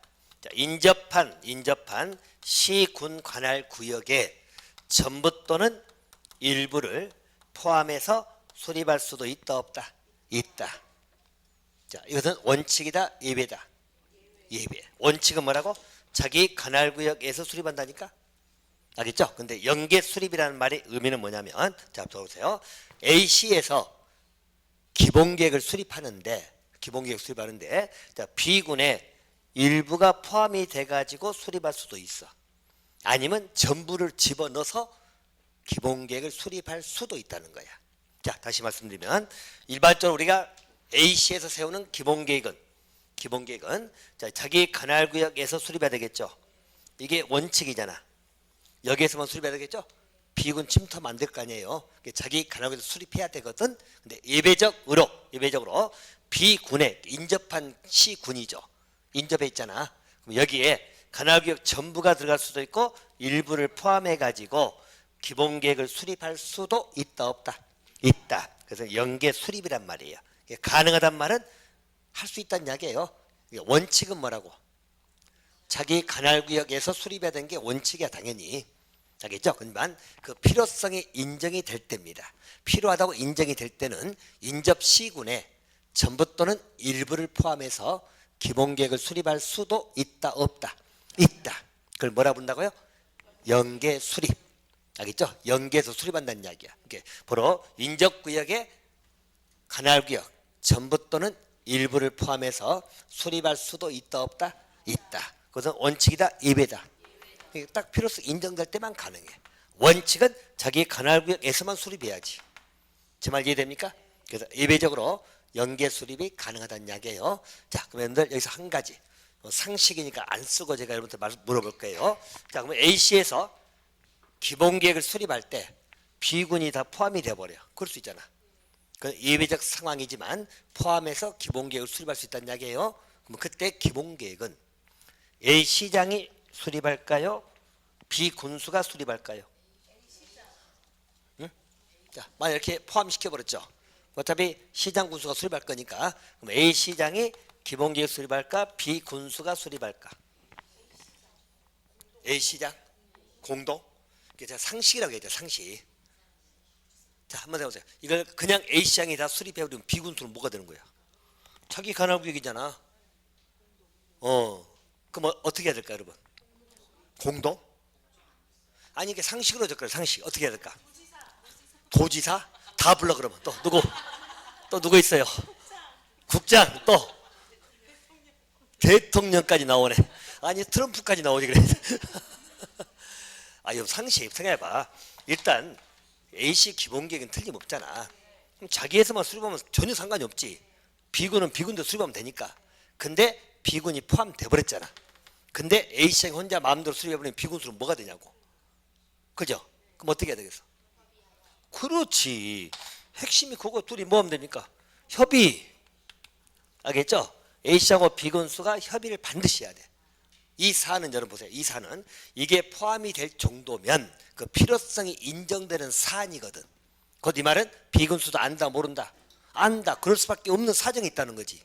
자, 인접한 시군 관할 구역에 전부 또는 일부를 포함해서 수립할 수도 있다 없다? 있다. 자, 이것은 원칙이다 예외다? 예외. 원칙은 뭐라고? 자기 관할 구역에서 수립한다니까? 알겠죠? 근데 연계 수립이라는 말의 의미는 뭐냐면, 자, 보세요. A시에서 기본계획을 수립하는데, 자, B군에 일부가 포함이 돼가지고 수립할 수도 있어. 아니면 전부를 집어넣어서 기본계획을 수립할 수도 있다는 거야. 자, 다시 말씀드리면, 일반적으로 우리가 A시에서 세우는 기본계획은 자, 자기 관할구역에서 수립해야 되겠죠. 이게 원칙이잖아. 여기에서만 수립해야 되겠죠. B군 침투하면 안 될 거 아니에요. 자기 관할구역에서 수립해야 되거든. 근데 예외적으로 B군에 인접한 C군이죠. 인접해 있잖아. 그럼 여기에 관할구역 전부가 들어갈 수도 있고 일부를 포함해 가지고 기본계획을 수립할 수도 있다 없다? 있다. 그래서 연계 수립이란 말이에요. 가능하단 말은 할 수 있다는 이야기예요. 원칙은 뭐라고? 자기 관할구역에서 수립해야 되는 게 원칙이야 당연히. 알겠죠? 그러면 그 필요성이 인정이 될 때입니다. 필요하다고 인정이 될 때는 인접 시군에 전부 또는 일부를 포함해서 기본계획을 수립할 수도 있다 없다? 있다. 그걸 뭐라 부른다고요? 연계 수립. 알겠죠? 연계해서 수립한다는 이야기야. 바로 인접구역의 관할구역 전부 또는 일부를 포함해서 수립할 수도 있다 없다? 있다. 그것은 원칙이다 예외다? 딱 필요성 인정될 때만 가능해. 원칙은 자기 관할구역에서만 수립해야지. 제 말 이해됩니까? 그래서 예외적으로 연계 수립이 가능하다는 이야기예요. 자, 그럼 여러분들 여기서 한 가지 상식이니까 안 쓰고 제가 여러분한테 물어볼 거예요. 자, 그러면 A시에서 기본계획을 수립할 때 B군이 다 포함이 돼버려. 그럴 수 있잖아. 그 예외적 상황이지만 포함해서 기본계획을 수립할 수 있다는 이야기예요. 그럼 그때 기본계획은 A시장이 수립할까요? B군수가 수립할까요? 응? 자, 만약 이렇게 포함시켜버렸죠. 어차피 시장 군수가 수립할 거니까 그럼 A시장이 기본계획 수립할까? B군수가 수립할까? A시장? 공동? 이게 제가 상식이라고 얘기해요. 상식. 자, 한번 해보세요. 이걸 그냥 A시장이 다 수립해버리면 B군수는 뭐가 되는 거야? 자기 관할구역이잖아. 그럼 어떻게 해야 될까 여러분? 공동? 아니 이게 상식으로 적거려. 상식 어떻게 해야 될까? 도지사? 다 불러 그러면 또 누구 있어요? 국장 또 대통령까지 나오네. 아니 트럼프까지 나오지 그래. 아유 상식 생각해봐. 일단 A씨 기본계획은 틀림없잖아. 그럼 자기에서만 수립하면 전혀 상관이 없지. B군은 B군도 수립하면 되니까. 근데 B군이 포함돼 버렸잖아. 근데 A씨가 혼자 마음대로 수립해버리면 B군수는 뭐가 되냐고. 그죠? 그럼 어떻게 해야 되겠어? 그렇지. 핵심이 그거 둘이 뭐 하면 됩니까? 협의. 알겠죠? A씨하고 B군수가 협의를 반드시 해야 돼. 이 사안은 여러분 보세요. 이 사안은 이게 포함이 될 정도면 그 필요성이 인정되는 사안이거든. 곧 이 말은 B군수도 안다 모른다? 안다. 그럴 수밖에 없는 사정이 있다는 거지.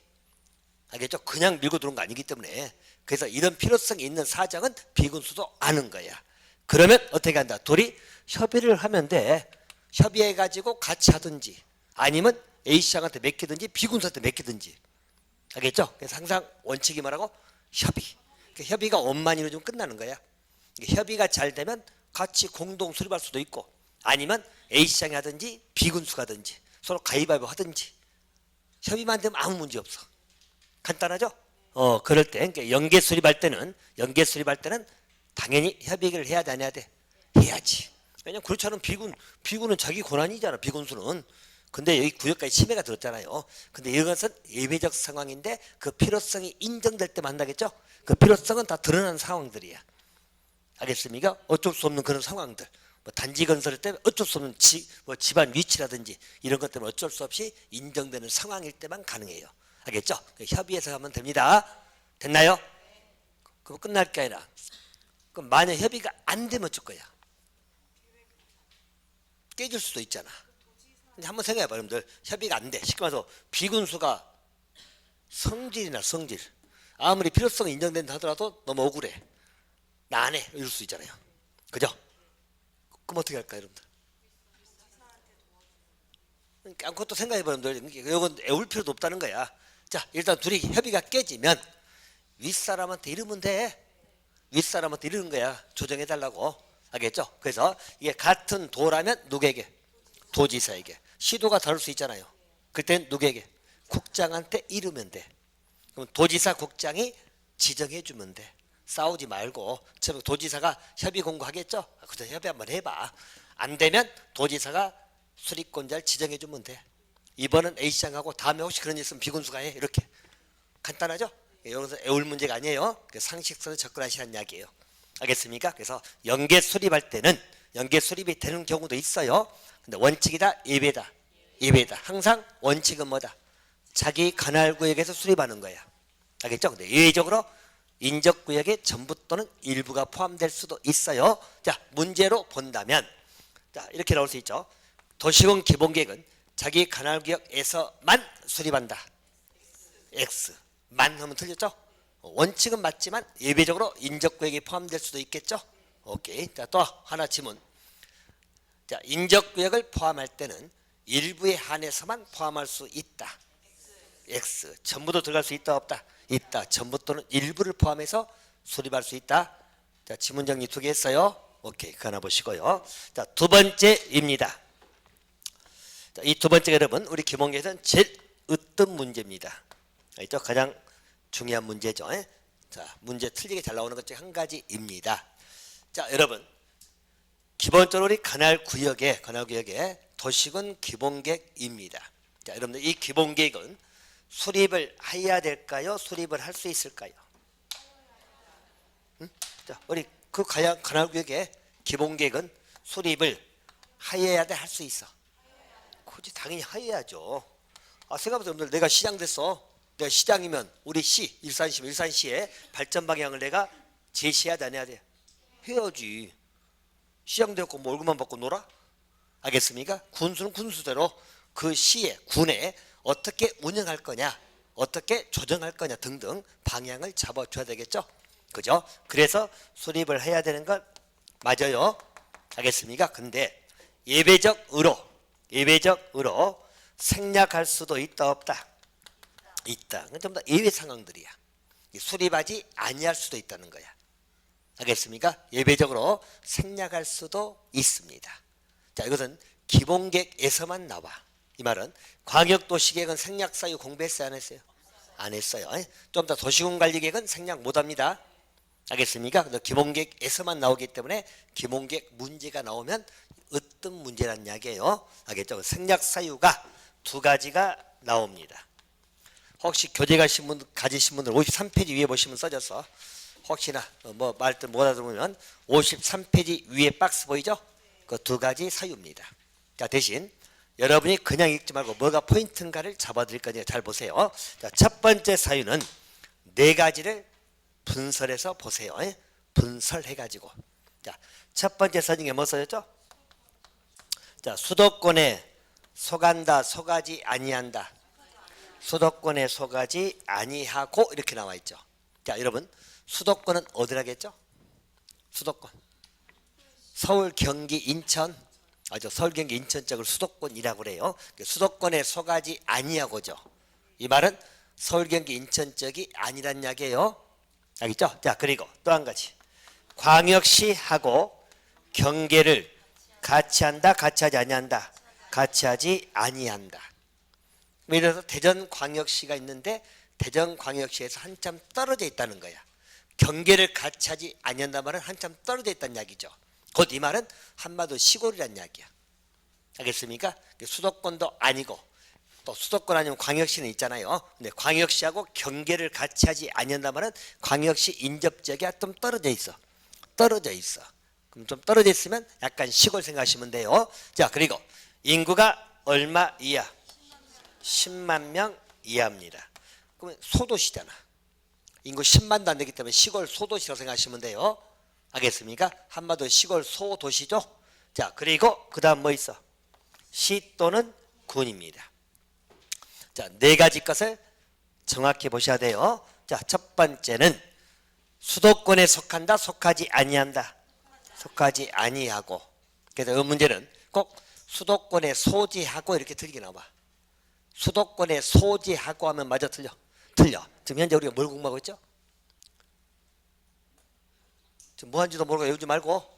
알겠죠? 그냥 밀고 들어온 거 아니기 때문에. 그래서 이런 필요성이 있는 사정은 B군수도 아는 거야. 그러면 어떻게 한다? 둘이 협의를 하면 돼. 협의해가지고 같이 하든지 아니면 A시장한테 맡기든지 B군수한테 맡기든지. 알겠죠? 그래서 항상 원칙이 뭐라고? 협의. 협의가 원만 이루어지면 끝나는 거야. 협의가 잘 되면 같이 공동 수립할 수도 있고 아니면 A시장이 하든지 B군수가 하든지 서로 가위바위보 하든지 협의만 되면 아무 문제 없어. 간단하죠? 그럴 때 그러니까 연계 수립할 때는 당연히 협의를 해야 돼 안 해야 돼? 해야지. 왜냐면 그렇지 않으면 B군은 자기 권한이잖아. B군수는. 근데 여기 구역까지 침해가 들었잖아요. 근데 이것은 예외적 상황인데 그 필요성이 인정될 때 만나겠죠? 그 필요성은 다 드러난 상황들이야. 알겠습니까? 어쩔 수 없는 그런 상황들. 뭐 단지 건설 때 어쩔 수 없는 집안 위치라든지 이런 것 때문에 어쩔 수 없이 인정되는 상황일 때만 가능해요. 알겠죠? 협의해서 하면 됩니다. 됐나요? 그럼 끝날 게 아니라 그럼 만약 협의가 안 되면 어쩔 거야? 깨질 수도 있잖아. 근데 한번 생각해봐 여러분들. 협의가 안 돼. 쉽게 말해서 B군수가 성질 아무리 필요성이 인정된다 하더라도 너무 억울해. 나 안 해. 이럴 수 있잖아요. 그죠? 그럼 어떻게 할까요, 여러분들? 아무것도 생각해보면 이건 애울 필요도 없다는 거야. 자, 일단 둘이 협의가 깨지면 윗사람한테 이러면 돼. 윗사람한테 이러는 거야. 조정해달라고. 알겠죠? 그래서 이게 같은 도라면 누구에게? 도지사에게. 시도가 다를 수 있잖아요. 그땐 누구에게? 국장한테 이르면 돼. 그럼 도지사 국장이 지정해주면 돼. 싸우지 말고. 처음에 도지사가 협의 공고하겠죠? 그래서 협의 한번 해봐. 안 되면 도지사가 수리권자를 지정해주면 돼. 이번은 A시장하고 다음에 혹시 그런 일 있으면 B군수가 해. 이렇게. 간단하죠? 여기서 애울 문제가 아니에요. 상식선에 접근하시라는 이야기예요. 알겠습니까? 그래서 연계 수립할 때는 연계 수립이 되는 경우도 있어요. 근데 원칙이다, 예배다. 예배다. 항상 원칙은 뭐다? 자기 관할구역에서 수립하는 거야. 알겠죠? 근데 예외적으로 인접구역의 전부 또는 일부가 포함될 수도 있어요. 자, 문제로 본다면 자, 이렇게 나올 수 있죠. 도시공 기본계획은 자기 관할구역에서만 수립한다. X. 만 하면 틀렸죠? 원칙은 맞지만 예외적으로 인접구역이 포함될 수도 있겠죠? 오케이. 자, 또 하나 지문. 자, 인접구역을 포함할 때는 일부에 한해서만 포함할 수 있다. X. 전부도 들어갈 수 있다 없다? 있다. 전부 또는 일부를 포함해서 수립할 수 있다. 자, 지문 정리 2개 했어요. 오케이. 그거 하나 보시고요. 자, 두 번째입니다. 자, 이 두 번째가 여러분 우리 기본계에서는 제일 으뜸 문제입니다. 알죠? 가장 중요한 문제죠. 자, 문제 틀리게 잘 나오는 것 중에 한 가지입니다. 자, 여러분 기본적으로 우리 관할구역에 도시군 기본계획입니다. 자, 여러분들 이 기본계획은 수립을 해야 될까요? 수립을 할 수 있을까요? 응? 자, 우리 그 관할구역의 기본계획은 수립을 해야 돼, 할 수 있어? 그렇지, 당연히 해야죠. 생각해보세요. 여러분들 내가 시장 됐어. 내가 시장이면 우리 시, 일산시의 발전 방향을 내가 제시해야 돼, 안 해야 돼? 해야지. 시장 되었고 뭐 월급만 받고 놀아? 알겠습니까? 군수는 군수대로 그 시에, 군에 어떻게 운영할 거냐, 어떻게 조정할 거냐 등등 방향을 잡아줘야 되겠죠? 그죠? 그래서 수립을 해야 되는 건 맞아요. 알겠습니까? 근데 예외적으로 생략할 수도 있다 없다? 있다. 전부 다 예외 상황들이야. 수립하지 아니할 수도 있다는 거야. 알겠습니까? 예외적으로 생략할 수도 있습니다. 자, 이것은 기본계획에서만 나와. 이 말은 광역도시계획은 생략 사유 공부했어요, 안 했어요? 안 했어요. 좀 더 도시군관리계획은 생략 못합니다. 알겠습니까? 기본계획에서만 나오기 때문에 기본계획 문제가 나오면 으뜸 문제란 이야기예요. 알겠죠? 생략 사유가 두 가지가 나옵니다. 혹시 교재 가지신 분들 53페이지 위에 보시면 써져서 혹시나 뭐 말들 못 알아들으면 53페이지 위에 박스 보이죠? 그 두 가지 사유입니다. 자, 대신 여러분이 그냥 읽지 말고 뭐가 포인트인가를 잡아드릴 거니까 잘 보세요. 자, 첫 번째 사유는 네 가지를 분설해서 보세요. 분설해가지고. 자, 첫 번째 사유 중에 뭐 써졌죠? 자, 수도권에 속한다, 속하지 아니한다. 수도권에 속하지 아니하고 이렇게 나와 있죠. 자, 여러분 수도권은 어디라겠죠? 수도권. 서울, 경기, 인천. 서울, 경기, 인천 쪽을 수도권이라고 그래요. 수도권에 속하지 아니하고죠. 이 말은 서울, 경기, 인천 쪽이 아니란 이야기예요. 알겠죠? 자, 그리고 또 한 가지. 광역시하고 경계를 같이 한다, 같이 하지 아니한다. 같이 하지 아니한다. 예를 들어서 대전광역시가 있는데 대전광역시에서 한참 떨어져 있다는 거야. 경계를 같이 하지 아니한다는 말은 한참 떨어져 있다는 이야기죠. 곧 이 말은 한마디로 시골이란 이야기야. 알겠습니까? 수도권도 아니고 또 수도권 아니면 광역시는 있잖아요. 근데 광역시하고 경계를 같이 하지 아니한다는 말은 광역시 인접지역이 좀 떨어져 있어. 떨어져 있어. 그럼 좀 떨어져 있으면 약간 시골 생각하시면 돼요. 자, 그리고 인구가 얼마 이하? 10만 명 이하입니다. 그러면 소도시잖아. 인구 10만도 안 되기 때문에 시골 소도시라고 생각하시면 돼요. 알겠습니까? 한마디로 시골 소도시죠. 자, 그리고 그 다음 뭐 있어? 시 또는 군입니다. 자, 네 가지 것을 정확히 보셔야 돼요. 자, 첫 번째는 수도권에 속한다, 속하지 아니한다. 속하지 아니하고. 그래서 이 문제는 꼭 수도권에 소지하고 이렇게 틀리게 나와. 수도권에 소지하고 하면 맞아, 틀려? 틀려. 지금 현재 우리가 뭘 공부하고 있죠? 지금 뭐 한지도 모르고 외우지 말고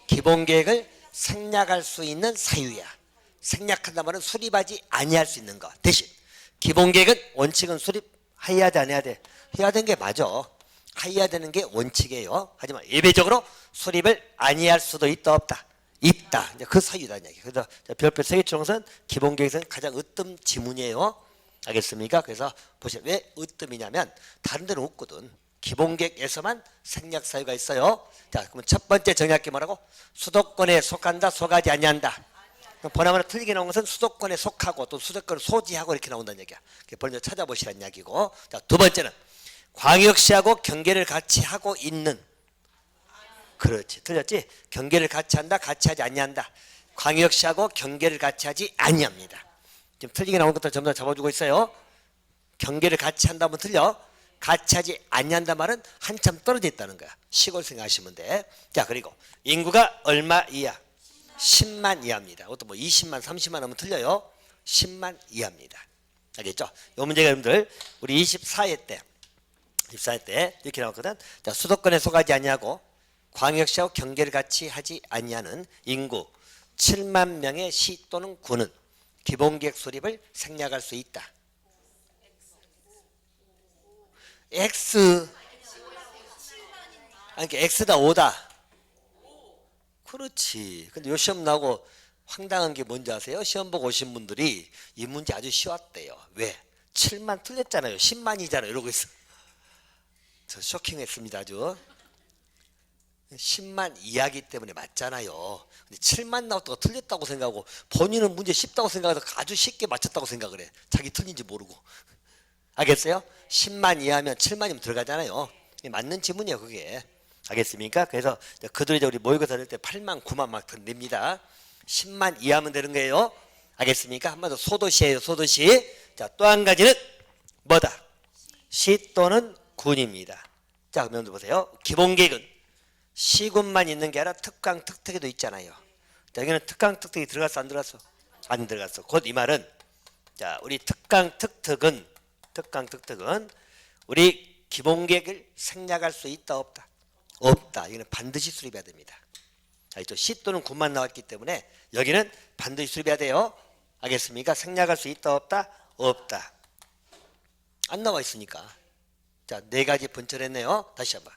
기본계획을 생략할 수 있는 사유야. 생략한다 말은 수립하지 아니할 수 있는 것. 대신 기본계획은 원칙은 수립해야 돼, 안 해야 돼? 해야 되는 게 맞아. 해야 되는 게 원칙이에요. 하지만 예외적으로 수립을 아니할 수도 있다, 없다? 있다. 이제 그 사유다 이야기. 그래서 별표 세계초롱선 기본계획은 가장 으뜸 지문이에요. 알겠습니까? 그래서 보세요. 왜 으뜸이냐면 다른 데는 없거든. 기본계획에서만 생략 사유가 있어요. 자, 그러면 첫 번째 정의할게 뭐라고? 수도권에 속한다, 속하지 아니한다. 번호하나 틀리게 나온 것은 수도권에 속하고 또 수도권을 소지하고 이렇게 나온다는 얘기야. 먼저 찾아보시라는 이야기고. 자, 두 번째는 광역시하고 경계를 같이 하고 있는. 그렇지, 틀렸지? 경계를 같이 한다, 같이 하지 아니한다. 광역시하고 경계를 같이 하지 아니합니다. 지금 틀리게 나온 것들 전부 다 잡아주고 있어요. 경계를 같이 한다면 틀려. 같이 하지 아니한다 말은 한참 떨어져 있다는 거야. 시골 생각하시면 돼. 자, 그리고 인구가 얼마 이하? 10만 이하입니다. 이것도 뭐 20만, 30만 하면 틀려요. 10만 이하입니다. 알겠죠? 이 문제가 여러분들 우리 24회 때 이렇게 나왔거든. 자, 수도권에 속하지 아니하고 광역시하고 경계를 같이 하지 아니하는 인구 7만 명의 시 또는 구는 기본계획 수립을 생략할 수 있다. X 아니 X다 5다. 그렇지. 근데 요 시험 나오고 황당한 게 뭔지 아세요? 시험 보고 오신 분들이 이 문제 아주 쉬웠대요. 왜? 7만 틀렸잖아요. 10만이잖아요. 이러고 있어. 저 쇼킹했습니다. 아주. 10만 이하기 때문에 맞잖아요. 근데 7만 나왔다고 틀렸다고 생각하고 본인은 문제 쉽다고 생각해서 아주 쉽게 맞췄다고 생각을 해. 자기 틀린지 모르고. 알겠어요? 10만 이하면 7만이면 들어가잖아요. 맞는 지문이에요, 그게. 알겠습니까? 그래서 그들이 우리 모의고사 낼 때 8만, 9만 막 냅니다. 10만 이하면 되는 거예요. 알겠습니까? 한 번 더 소도시예요, 소도시. 자, 또 한 가지는 뭐다? 시 또는 군입니다. 자, 그러면 보세요. 기본계획은 시군만 있는 게 아니라 특강, 특특에도 있잖아요. 자, 여기는 특강, 특특이 들어갔어, 안 들어갔어? 안 들어갔어. 곧 이 말은 자, 우리 특강, 특특은 우리 기본계획을 생략할 수 있다, 없다? 없다. 이거는 반드시 수립해야 됩니다. 알겠죠? 시 또는 군만 나왔기 때문에 여기는 반드시 수립해야 돼요. 알겠습니까? 생략할 수 있다, 없다? 없다. 안 나와 있으니까. 자, 네 가지 분철했네요. 다시 한번.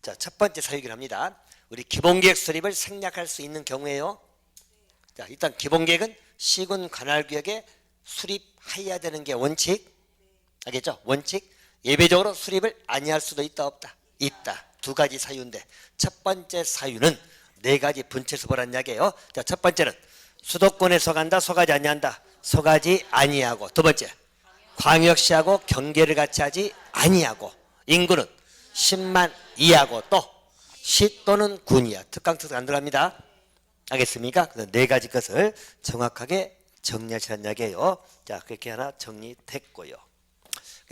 자, 첫 번째 사유긴 합니다. 우리 기본계획 수립을 생략할 수 있는 경우에요. 자, 일단 기본계획은 시군 관할구역에 수립해야 되는 게 원칙. 알겠죠? 원칙. 예외적으로 수립을 아니할 수도 있다, 없다? 있다. 두 가지 사유인데 첫 번째 사유는 네 가지 분체에서 보라는 이야기예요. 자, 첫 번째는 수도권에 속한다, 속하지 아니한다. 속하지 아니하고. 두 번째, 광역시하고 경계를 같이 하지 아니하고. 인구는 10만 이하고 또 시 또는 군이야. 특강, 특특 안 들어갑니다. 알겠습니까? 그래서 네 가지 것을 정확하게 정리하시라는 이야기예요. 자, 그렇게 하나 정리됐고요.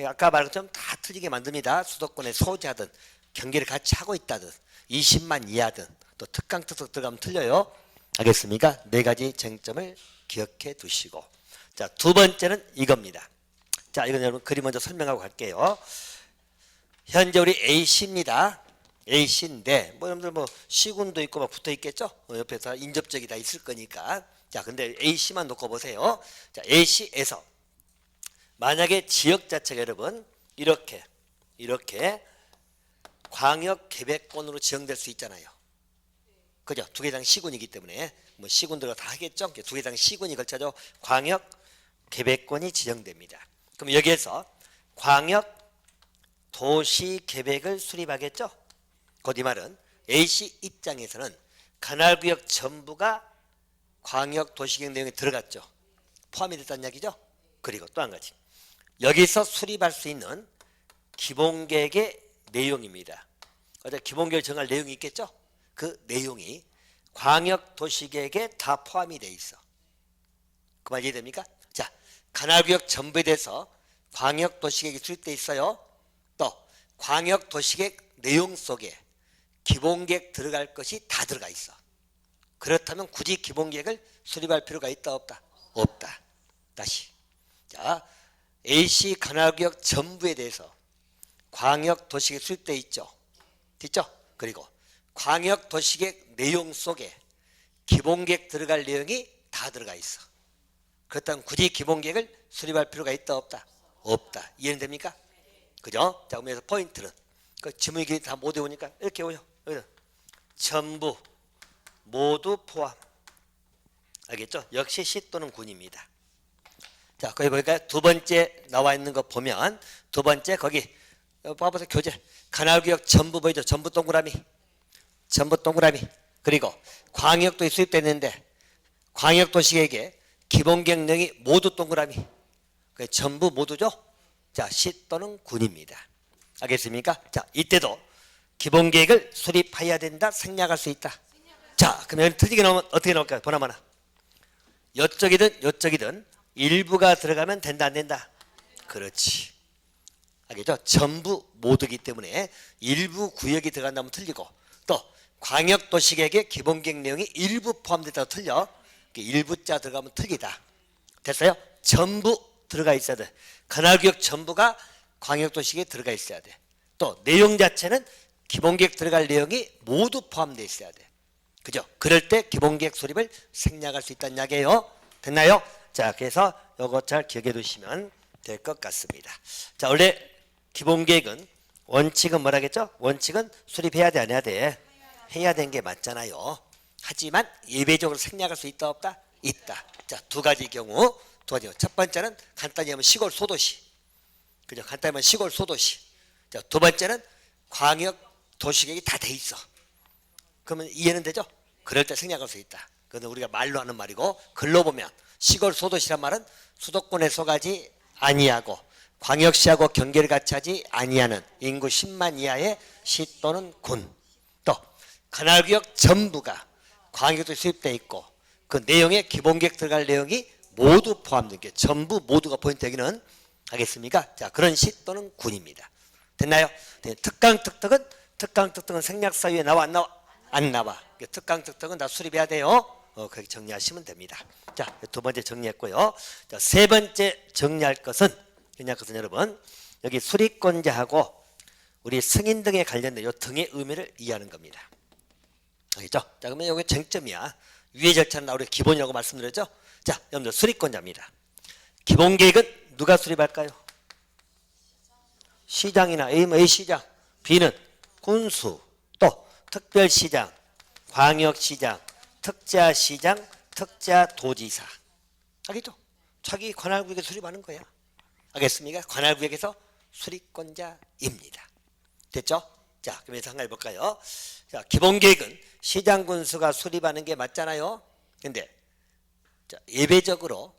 아까 말한 것처럼 다 틀리게 만듭니다. 수도권에 소지하든 경계를 같이 하고 있다든 20만 이하든 또 특강, 특특 들어가면 틀려요. 알겠습니까? 네 가지 쟁점을 기억해 두시고. 자, 두 번째는 이겁니다. 자, 이건 여러분 그림 먼저 설명하고 갈게요. 현재 우리 A씨입니다. A씨인데 뭐 여러분들 뭐 시군도 있고 막 붙어 있겠죠? 옆에 다 인접적이 다 있을 거니까. 자, 근데 A씨만 놓고 보세요. 자, A씨에서 만약에 지역 자체가 여러분 이렇게 광역계획권으로 지정될 수 있잖아요. 그죠? 두 개당 시군이기 때문에 뭐 시군들과 다 하겠죠? 두 개당 시군이 걸쳐져 광역계획권이 지정됩니다. 그럼 여기에서 광역도시계획을 수립하겠죠? 곧 이 말은 A씨 입장에서는 관할구역 전부가 광역도시계획 내용에 들어갔죠. 포함이 됐다는 이야기죠. 그리고 또 한 가지 여기서 수립할 수 있는 기본계획의 내용입니다. 어제 기본계획 정할 내용이 있겠죠? 그 내용이 광역도시계획에 다 포함이 돼 있어. 그 말 이해됩니까? 자, 관할구역 전부에 대해서 광역도시계획이 수립돼 있어요. 또 광역도시계획 내용 속에 기본계획 들어갈 것이 다 들어가 있어. 그렇다면 굳이 기본계획을 수립할 필요가 있다 없다? 없다. 다시 자, A시 관할구역 전부에 대해서 광역도시계획 수립되어 있죠. 됐죠? 그리고 광역도시계획 내용 속에 기본계획 들어갈 내용이 다 들어가 있어. 그렇다면 굳이 기본계획을 수립할 필요가 있다 없다? 없다. 이해됩니까? 그죠? 자, 그래서 포인트는 그 지문이 다 못 외우니까 이렇게 외워요. 전부 모두 포함. 알겠죠? 역시 시 또는 군입니다. 자, 거기 보니까 두 번째 나와 있는 거 보면 두 번째 거기 봐보세요. 교재 관할구역 전부 보이죠? 전부 동그라미. 전부 동그라미. 그리고 광역도에 수립됐는데 광역도시계획에 기본계획령이 모두 동그라미. 전부 모두죠? 자, 시 또는 군입니다. 알겠습니까? 자, 이때도 기본계획을 수립해야 된다, 생략할 수 있다. 자, 그러면 틀리게 나오면 어떻게 나올까요? 보나마나. 요쪽이든 일부가 들어가면 된다, 안 된다? 그렇지. 알겠죠? 전부 모두기 때문에 일부 구역이 들어간다면 틀리고, 또 광역도시계획의 기본계획 내용이 일부 포함됐다고 틀려. 일부자 들어가면 틀리다. 됐어요? 전부 들어가 있어야 돼. 관할구역 전부가 광역도시계획에 들어가 있어야 돼. 또 내용 자체는 기본계획 들어갈 내용이 모두 포함되어 있어야 돼. 그죠? 그럴 때 기본계획 수립을 생략할 수 있다는 이야기예요. 됐나요? 자, 그래서 이거 잘 기억해 두시면 될 것 같습니다. 자, 원래 기본계획은 원칙은 뭐라겠죠? 원칙은 수립해야 돼, 안 해야 돼? 해야 되는 게 맞잖아요. 하지만 예외적으로 생략할 수 있다 없다? 있다. 자, 두 가지 경우. 첫 번째는 간단히 하면 시골 소도시. 그죠? 간단히 하면 시골 소도시. 자, 두 번째는 광역 도시계획이 다 돼 있어. 그러면 이해는 되죠? 그럴 때 생략할 수 있다. 그건 우리가 말로 하는 말이고, 글로 보면 시골 소도시란 말은 수도권에 속하지 아니하고 광역시하고 경계를 같이 하지 아니하는 인구 10만 이하의 시 또는 군. 또 관할구역 전부가 광역도에 수립되어 있고 그 내용에 기본계획 들어갈 내용이 모두 포함된 게 전부 모두가 포인트 되기는 하겠습니까? 자, 그런 시 또는 군입니다. 됐나요? 특강특특은 생략사유에 나와 안 나와? 안 나와. 특강특특은 다 수립해야 돼요. 그렇게 정리하시면 됩니다. 자, 두 번째 정리했고요. 자, 세 번째 정리할 것은 여러분 여기 수립권자하고 우리 승인 등에 관련된 이 등의 의미를 이해하는 겁니다. 알겠죠? 자, 그러면 여기 쟁점이야. 위의 절차는 우리가 기본이라고 말씀드렸죠? 자, 여러분들 수립권자입니다. 기본계획은 누가 수립할까요? 시장이나 A 시장, B는 군수, 또 특별시장, 광역시장, 특자시장, 특자도지사. 알겠죠? 자기 관할구역에 수립하는 거야. 알겠습니까? 관할구역에서 수립권자입니다. 됐죠? 자, 그럼 한 가지 볼까요? 자, 기본계획은 시장 군수가 수립하는 게 맞잖아요. 근데 예외적으로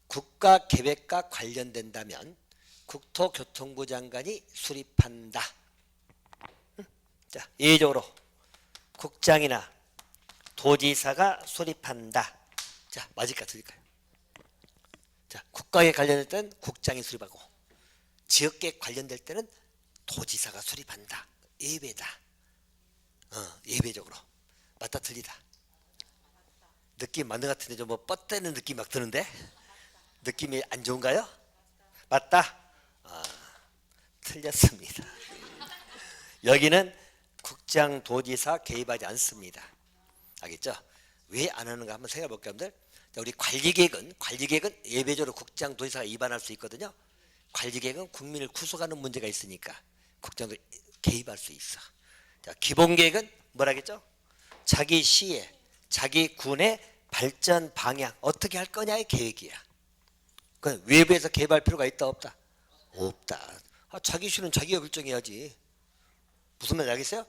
국가계획과 관련된다면 국토교통부 장관이 수립한다. 자, 예외적으로 국장이나 도지사가 수립한다. 자, 맞을까 틀릴까요? 자, 국가에 관련될 때는 국장이 수립하고 지역계획 관련될 때는 도지사가 수립한다. 예외다. 예외적으로. 맞다 틀리다. 느낌 맞는 것 같은데 좀 뭐 뻗대는 느낌 막 드는데 느낌이 안 좋은가요? 맞다? 틀렸습니다. 여기는 국장 도지사 개입하지 않습니다. 알겠죠? 왜 안 하는가 한번 생각해 볼게요. 여러분들. 자, 우리 관리계획은 예외적으로 국장 도지사가 입안할 수 있거든요. 관리계획은 국민을 구속하는 문제가 있으니까 국장도 개입할 수 있어. 자, 기본계획은 뭐라겠죠? 자기 시의 자기 군의 발전 방향 어떻게 할 거냐의 계획이야. 그 외부에서 개입할 필요가 있다 없다? 없다. 자기 시는 자기가 결정해야지. 무슨 말인지 알겠어요?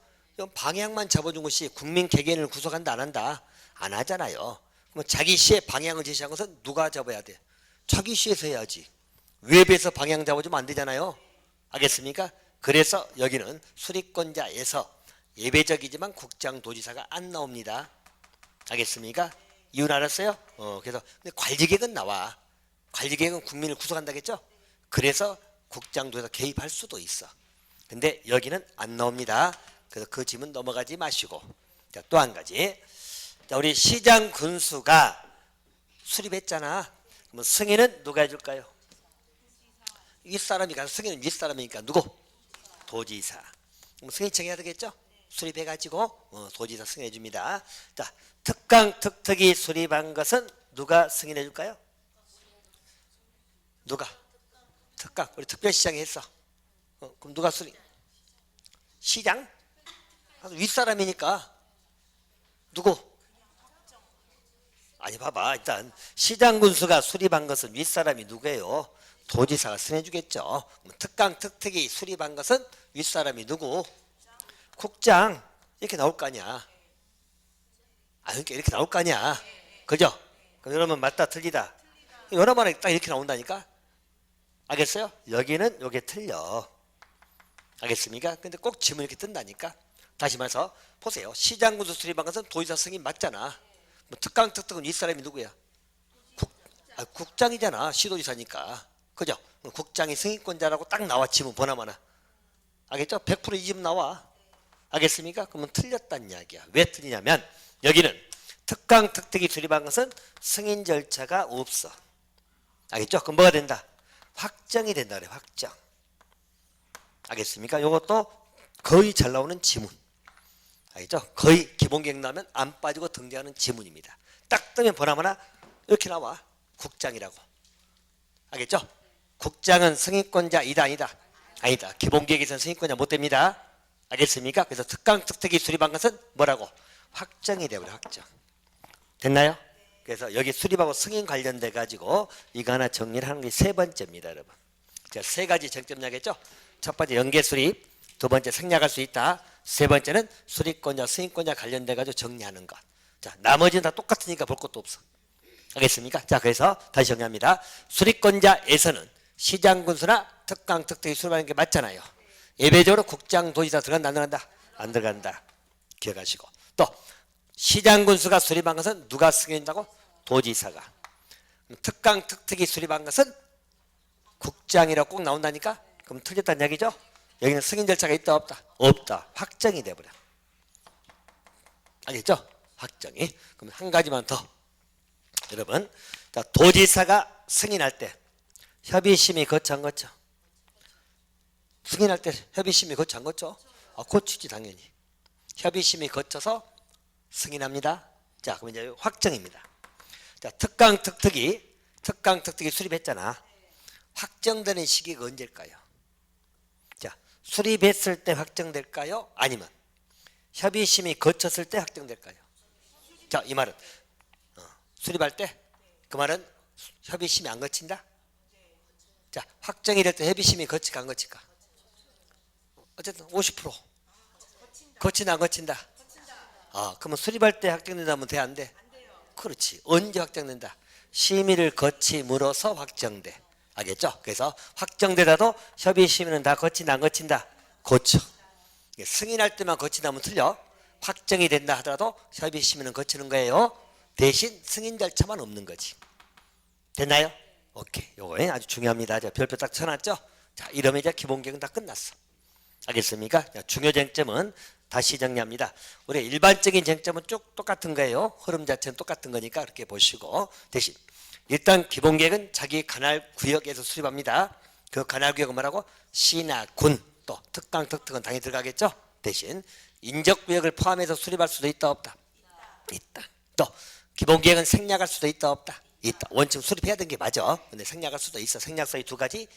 방향만 잡아준 것이 국민 개개인을 구속한다 안 한다? 안 하잖아요. 그럼 자기 시의 방향을 제시한 것은 누가 잡아야 돼? 자기 시에서 해야지. 외부에서 방향 잡아주면 안 되잖아요. 알겠습니까? 그래서 여기는 수립권자에서 예외적이지만 국장 도지사가 안 나옵니다. 알겠습니까? 이유는 알았어요? 그래서 근데 관리계획은 나와. 관리계획은 국민을 구속한다겠죠? 그래서 국장 도지사 개입할 수도 있어. 근데 여기는 안 나옵니다. 그래서 그 지문 넘어가지 마시고. 자, 또 한 가지. 자, 우리 시장 군수가 수립했잖아. 그러면 승인은 누가 해줄까요? 윗사람이니까, 승인은 윗사람이니까 누구? 도지사. 그럼 승인 청해야 되겠죠? 수립해가지고 도지사 승인해 줍니다. 자, 특강 특특이 수립한 것은 누가 승인해 줄까요? 누가? 특강. 우리 특별시장이 했어. 그럼 누가 수립? 시장? 윗사람이니까 누구? 아니 봐봐, 일단 시장 군수가 수립한 것은 윗사람이 누구예요? 도지사가 승인해 주겠죠. 특강 특특이 수립한 것은 윗사람이 누구? 국장. 이렇게 나올 거 아니야. 그러니까 이렇게 나올 거 아니야. 그죠? 그럼 여러분 맞다 틀리다. 여러 번에 딱 이렇게 나온다니까. 알겠어요? 여기는 요게 틀려. 알겠습니까? 근데 꼭 지문 이렇게 뜬다니까. 다시 말해서 보세요. 시장 군수 수립한 것은 도지사 승인 맞잖아. 뭐 특강 특특은 윗사람이 누구야? 국장이잖아. 시도지사니까. 그죠? 국장이 승인권자라고 딱 나와. 지문 보나마나. 알겠죠? 100% 이 지문 나와. 알겠습니까? 그러면 틀렸다는 이야기야. 왜 틀리냐면 여기는 특강 특특이 수립한 것은 승인 절차가 없어. 알겠죠? 그럼 뭐가 된다? 확정이 된다 그래. 확정. 알겠습니까? 이것도 거의 잘 나오는 지문. 알겠죠? 거의 기본계획 나오면 안 빠지고 등장하는 지문입니다. 딱 뜨면 보나마나 이렇게 나와. 국장이라고. 알겠죠? 국장은 승인권자이다 아니다? 아니다. 기본계획에서는 승인권자 못 됩니다. 알겠습니까? 그래서 특강 특특이 수립한 것은 뭐라고? 확정이 되어버려. 확정. 됐나요? 그래서 여기 수립하고 승인 관련돼 가지고 이거 하나 정리를 하는 게 세 번째입니다, 여러분. 자, 세 가지 쟁점 이야기했죠. 첫 번째 연계 수립, 두 번째 생략할 수 있다, 세 번째는 수립권자, 승인권자 관련돼 가지고 정리하는 것. 자, 나머지는 다 똑같으니까 볼 것도 없어. 알겠습니까? 자, 그래서 다시 정리합니다. 수립권자에서는 시장군수나 특강 특특이 수립하는 게 맞잖아요. 예외적으로 국장, 도지사 들어간다 안 들어간다? 안 들어간다. 기억하시고. 또 시장군수가 수립한 것은 누가 승인한다고? 도지사가. 특강 특특이 수립한 것은 국장이라고 꼭 나온다니까? 그럼 틀렸다는 얘기죠? 여기는 승인 절차가 있다 없다? 없다. 확정이 돼버려. 알겠죠? 확정이. 그럼 한 가지만 더. 여러분, 자, 도지사가 승인할 때 협의심의 거쳐 안 거쳐? 승인할 때 협의심의 거쳐 안 거쳐? 거치지 당연히. 협의심이 거쳐서 승인합니다. 자, 그럼 이제 확정입니다. 자, 특강 특특이 수립했잖아. 확정되는 시기가 언제일까요? 자, 수립했을 때 확정될까요? 아니면 협의심이 거쳤을 때 확정될까요? 자, 이 말은 수립할 때 그 말은 협의심이 안 거친다? 자, 확정이 될 때 협의심이 거칠까 안 거칠까? 어쨌든 50% 거친다 안 거친다? 그러면 수립할 때 확정된다면 돼 안 돼? 그렇지. 언제 확정된다? 심의를 거침으로써 확정돼. 알겠죠? 그래서 확정되다도 협의 심의는 다 거친다 안 거친다? 거쳐. 승인할 때만 거친다면 틀려. 확정이 된다 하더라도 협의 심의는 거치는 거예요. 대신 승인 절차만 없는 거지. 됐나요? 오케이. 요거 아주 중요합니다. 별표 딱 쳐놨죠? 자, 이러면 이제 기본계획은 다 끝났어. 알겠습니까? 자, 중요 쟁점은 다시 정리합니다. 우리 일반적인 쟁점은 쭉 똑같은 거예요. 흐름 자체는 똑같은 거니까 그렇게 보시고, 대신 일단 기본계획은 자기 관할 구역에서 수립합니다. 그 관할 구역은 뭐라고? 시나 군, 또 특강 특특은 당연히 들어가겠죠. 대신 인접구역을 포함해서 수립할 수도 있다 없다? 있다. 또 기본계획은 생략할 수도 있다 없다? 있다. 원칙 수립해야 되는 게 맞아. 근데 생략할 수도 있어. 생략서 이 두 가지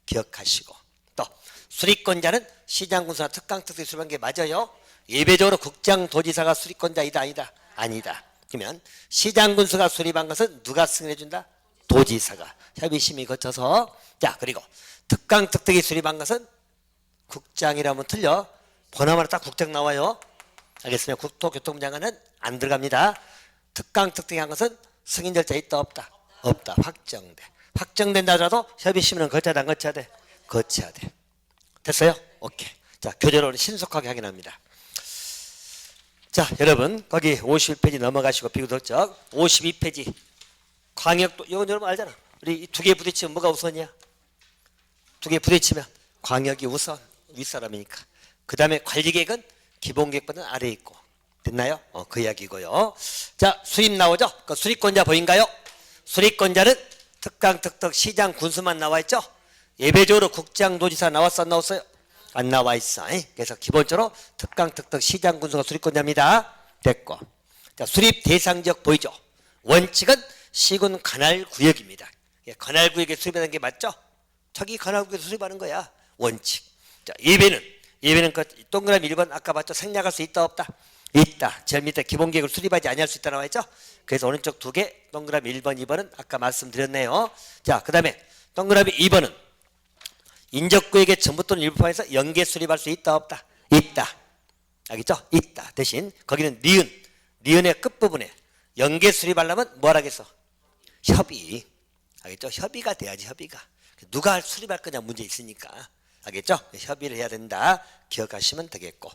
기억하시고, 또 수립권자는 시장군수나 특강 특특이 수립한 게 맞아요. 예외적으로 국장, 도지사가 수립권자이다 아니다? 아니다. 그러면 시장군수가 수립한 것은 누가 승인해 준다? 도지사가. 협의심이 거쳐서. 자, 그리고 특강 특특이 수립한 것은 국장이라면 틀려. 보나마나 딱 국장 나와요. 알겠습니다. 국토교통부 장관은 안 들어갑니다. 특강 특특이 한 것은 승인 절차 있다 없다? 없다. 확정돼. 확정된다 하더라도 협의심은 거쳐야 돼 안 거쳐야 돼? 거쳐야 돼. 됐어요? 오케이. 자, 교재로는 신속하게 확인합니다. 자, 여러분 거기 51페이지 넘어가시고 비교도적 52페이지 광역도, 이건 여러분 알잖아. 우리 두 개 부딪히면 뭐가 우선이야? 두 개 부딪히면 광역이 우선. 윗사람이니까. 그 다음에 관리계획은 기본계획보다는 아래에 있고. 됐나요? 그 이야기고요. 자, 수립 나오죠? 그 수립권자 보인가요? 수립권자는 특강, 특특, 시장, 군수만 나와 있죠? 예배적으로 국장, 도지사 나왔어, 안 나왔어요? 안 나와 있어. 그래서 기본적으로 특강, 특특, 시장, 군수가 수립권자입니다. 됐고. 자, 수립 대상지역 보이죠? 원칙은 시군 관할 구역입니다. 관할 구역에 수립하는 게 맞죠? 저기 관할 구역에 수립하는 거야. 원칙. 자, 예배는 그 동그라미 1번 아까 봤죠? 생략할 수 있다 없다? 있다. 제일 밑에 기본계획을 수립하지 아니할 수 있다 나와 있죠? 그래서 오른쪽 두 개 동그라미 1번, 2번은 아까 말씀드렸네요. 자, 그 다음에 동그라미 2번은 인접구역의 전부 또는 일부 포함해서 연계 수립할 수 있다 없다? 있다. 알겠죠? 있다. 대신 거기는 니은의 끝부분에 연계 수립하려면 뭘 하겠어? 협의. 알겠죠? 협의가 돼야지. 협의가. 누가 수립할 거냐 문제 있으니까. 알겠죠? 협의를 해야 된다. 기억하시면 되겠고.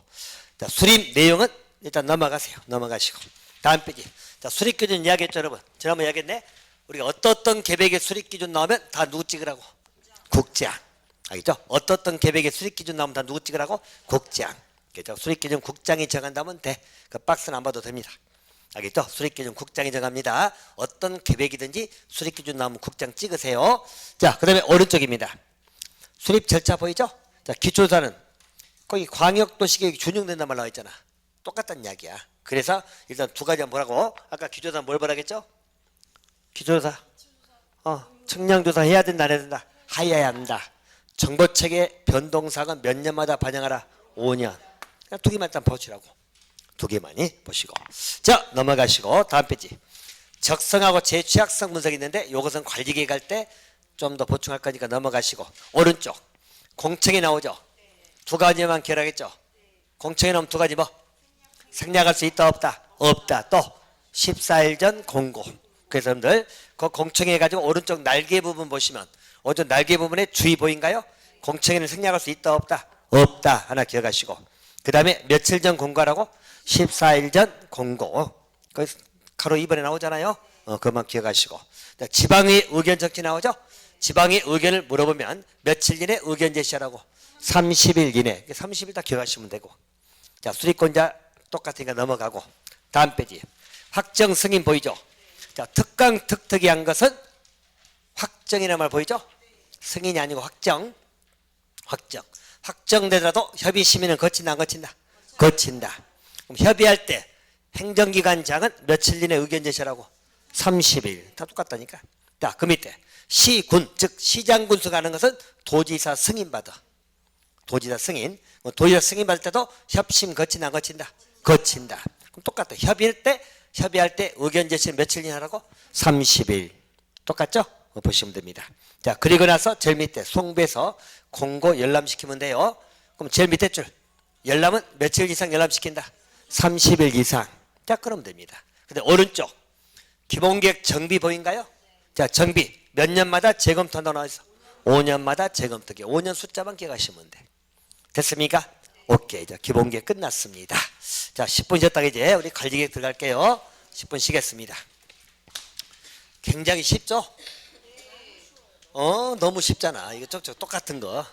자, 수립 내용은 일단 넘어가세요. 넘어가시고. 다음 페이지. 자, 수립기준 이야기했죠, 여러분? 지난번 이야기했네. 우리가 어떤 계획의 수립기준 나오면 다 누구 찍으라고? 국장. 알겠죠? 어떤 계획의 수립기준 나오면 다 누구 찍으라고? 국장. 알겠죠? 수립기준 국장이 정한다면 돼. 그 박스는 안 봐도 됩니다. 알겠죠? 수립기준 국장이 정합니다. 어떤 계획이든지 수립기준 나오면 국장 찍으세요. 자, 그 다음에 오른쪽입니다. 수립 절차 보이죠? 자, 기초조사는 거기 광역도시계획이 준용된단 말 나와 있잖아. 똑같다는 이야기야. 그래서 일단 두 가지 뭐라고? 아까 기초조사 뭘 보라겠죠? 기초조사. 청량조사 해야 된다 안 해야 된다? 해야 한다. 정보체계 변동사항은 몇 년마다 반영하라? 5년. 그냥 두 개만 일단 보시라고. 두 개만이 보시고. 자, 넘어가시고 다음 페이지. 적성하고 제취약성 분석이 있는데 이것은 관리계획 할 때 좀 더 보충할 거니까 넘어가시고. 오른쪽 공청이 나오죠? 두 가지만 기억하겠죠? 공청이 나오면 두 가지 뭐? 생략할 수 있다 없다? 없다. 또 14일 전 공고. 그래서 여러분들 그 공청회 가지고 오른쪽 날개 부분 보시면 오른쪽 날개 부분에 주의 보인가요? 공청회는 생략할 수 있다 없다? 없다. 하나 기억하시고. 그 다음에 며칠 전 공고하라고? 14일 전 공고. 그 가로 2번에 나오잖아요. 그것만 기억하시고. 지방의 의견 적지 나오죠? 지방의 의견을 물어보면 며칠 이내 의견 제시하라고? 30일 이내. 30일 다 기억하시면 되고. 자, 수립권자 똑같으니까 넘어가고. 다음 페이지. 확정 승인 보이죠? 자, 특강 특특이 한 것은 확정이라는 말 보이죠? 승인이 아니고 확정. 확정되더라도 협의 심의는 거친다 안 거친다? 거친다. 그럼 협의할 때 행정기관장은 며칠 이내 의견 제시하라고? 30일. 다 똑같다니까. 자, 그 밑에 시군, 즉 시장군수가 하는 것은 도지사 승인받아. 도지사 승인. 도지사 승인받을 때도 협심 거친다 안 거친다? 거친다. 그럼 똑같다. 협의할 때 의견 제시는 며칠 하라고? 30일. 똑같죠? 보시면 됩니다. 자, 그리고 나서 제일 밑에 송배서 공고 열람시키면 돼요. 그럼 제일 밑에 줄 열람은 며칠 이상 열람시킨다? 30일 이상. 자, 그러면 됩니다. 근데 오른쪽 기본계획 정비 보인가요? 자, 정비 몇 년마다 재검토한다고 나와 있어? 5년마다 재검토기. 5년 숫자만 기억하시면 돼. 됐습니까? 오케이. 자, 기본계획 끝났습니다. 자, 10분 쉬었다가 이제 우리 관리계획 들어갈게요. 10분 쉬겠습니다. 굉장히 쉽죠? 너무 쉽잖아. 이거 똑같은 거.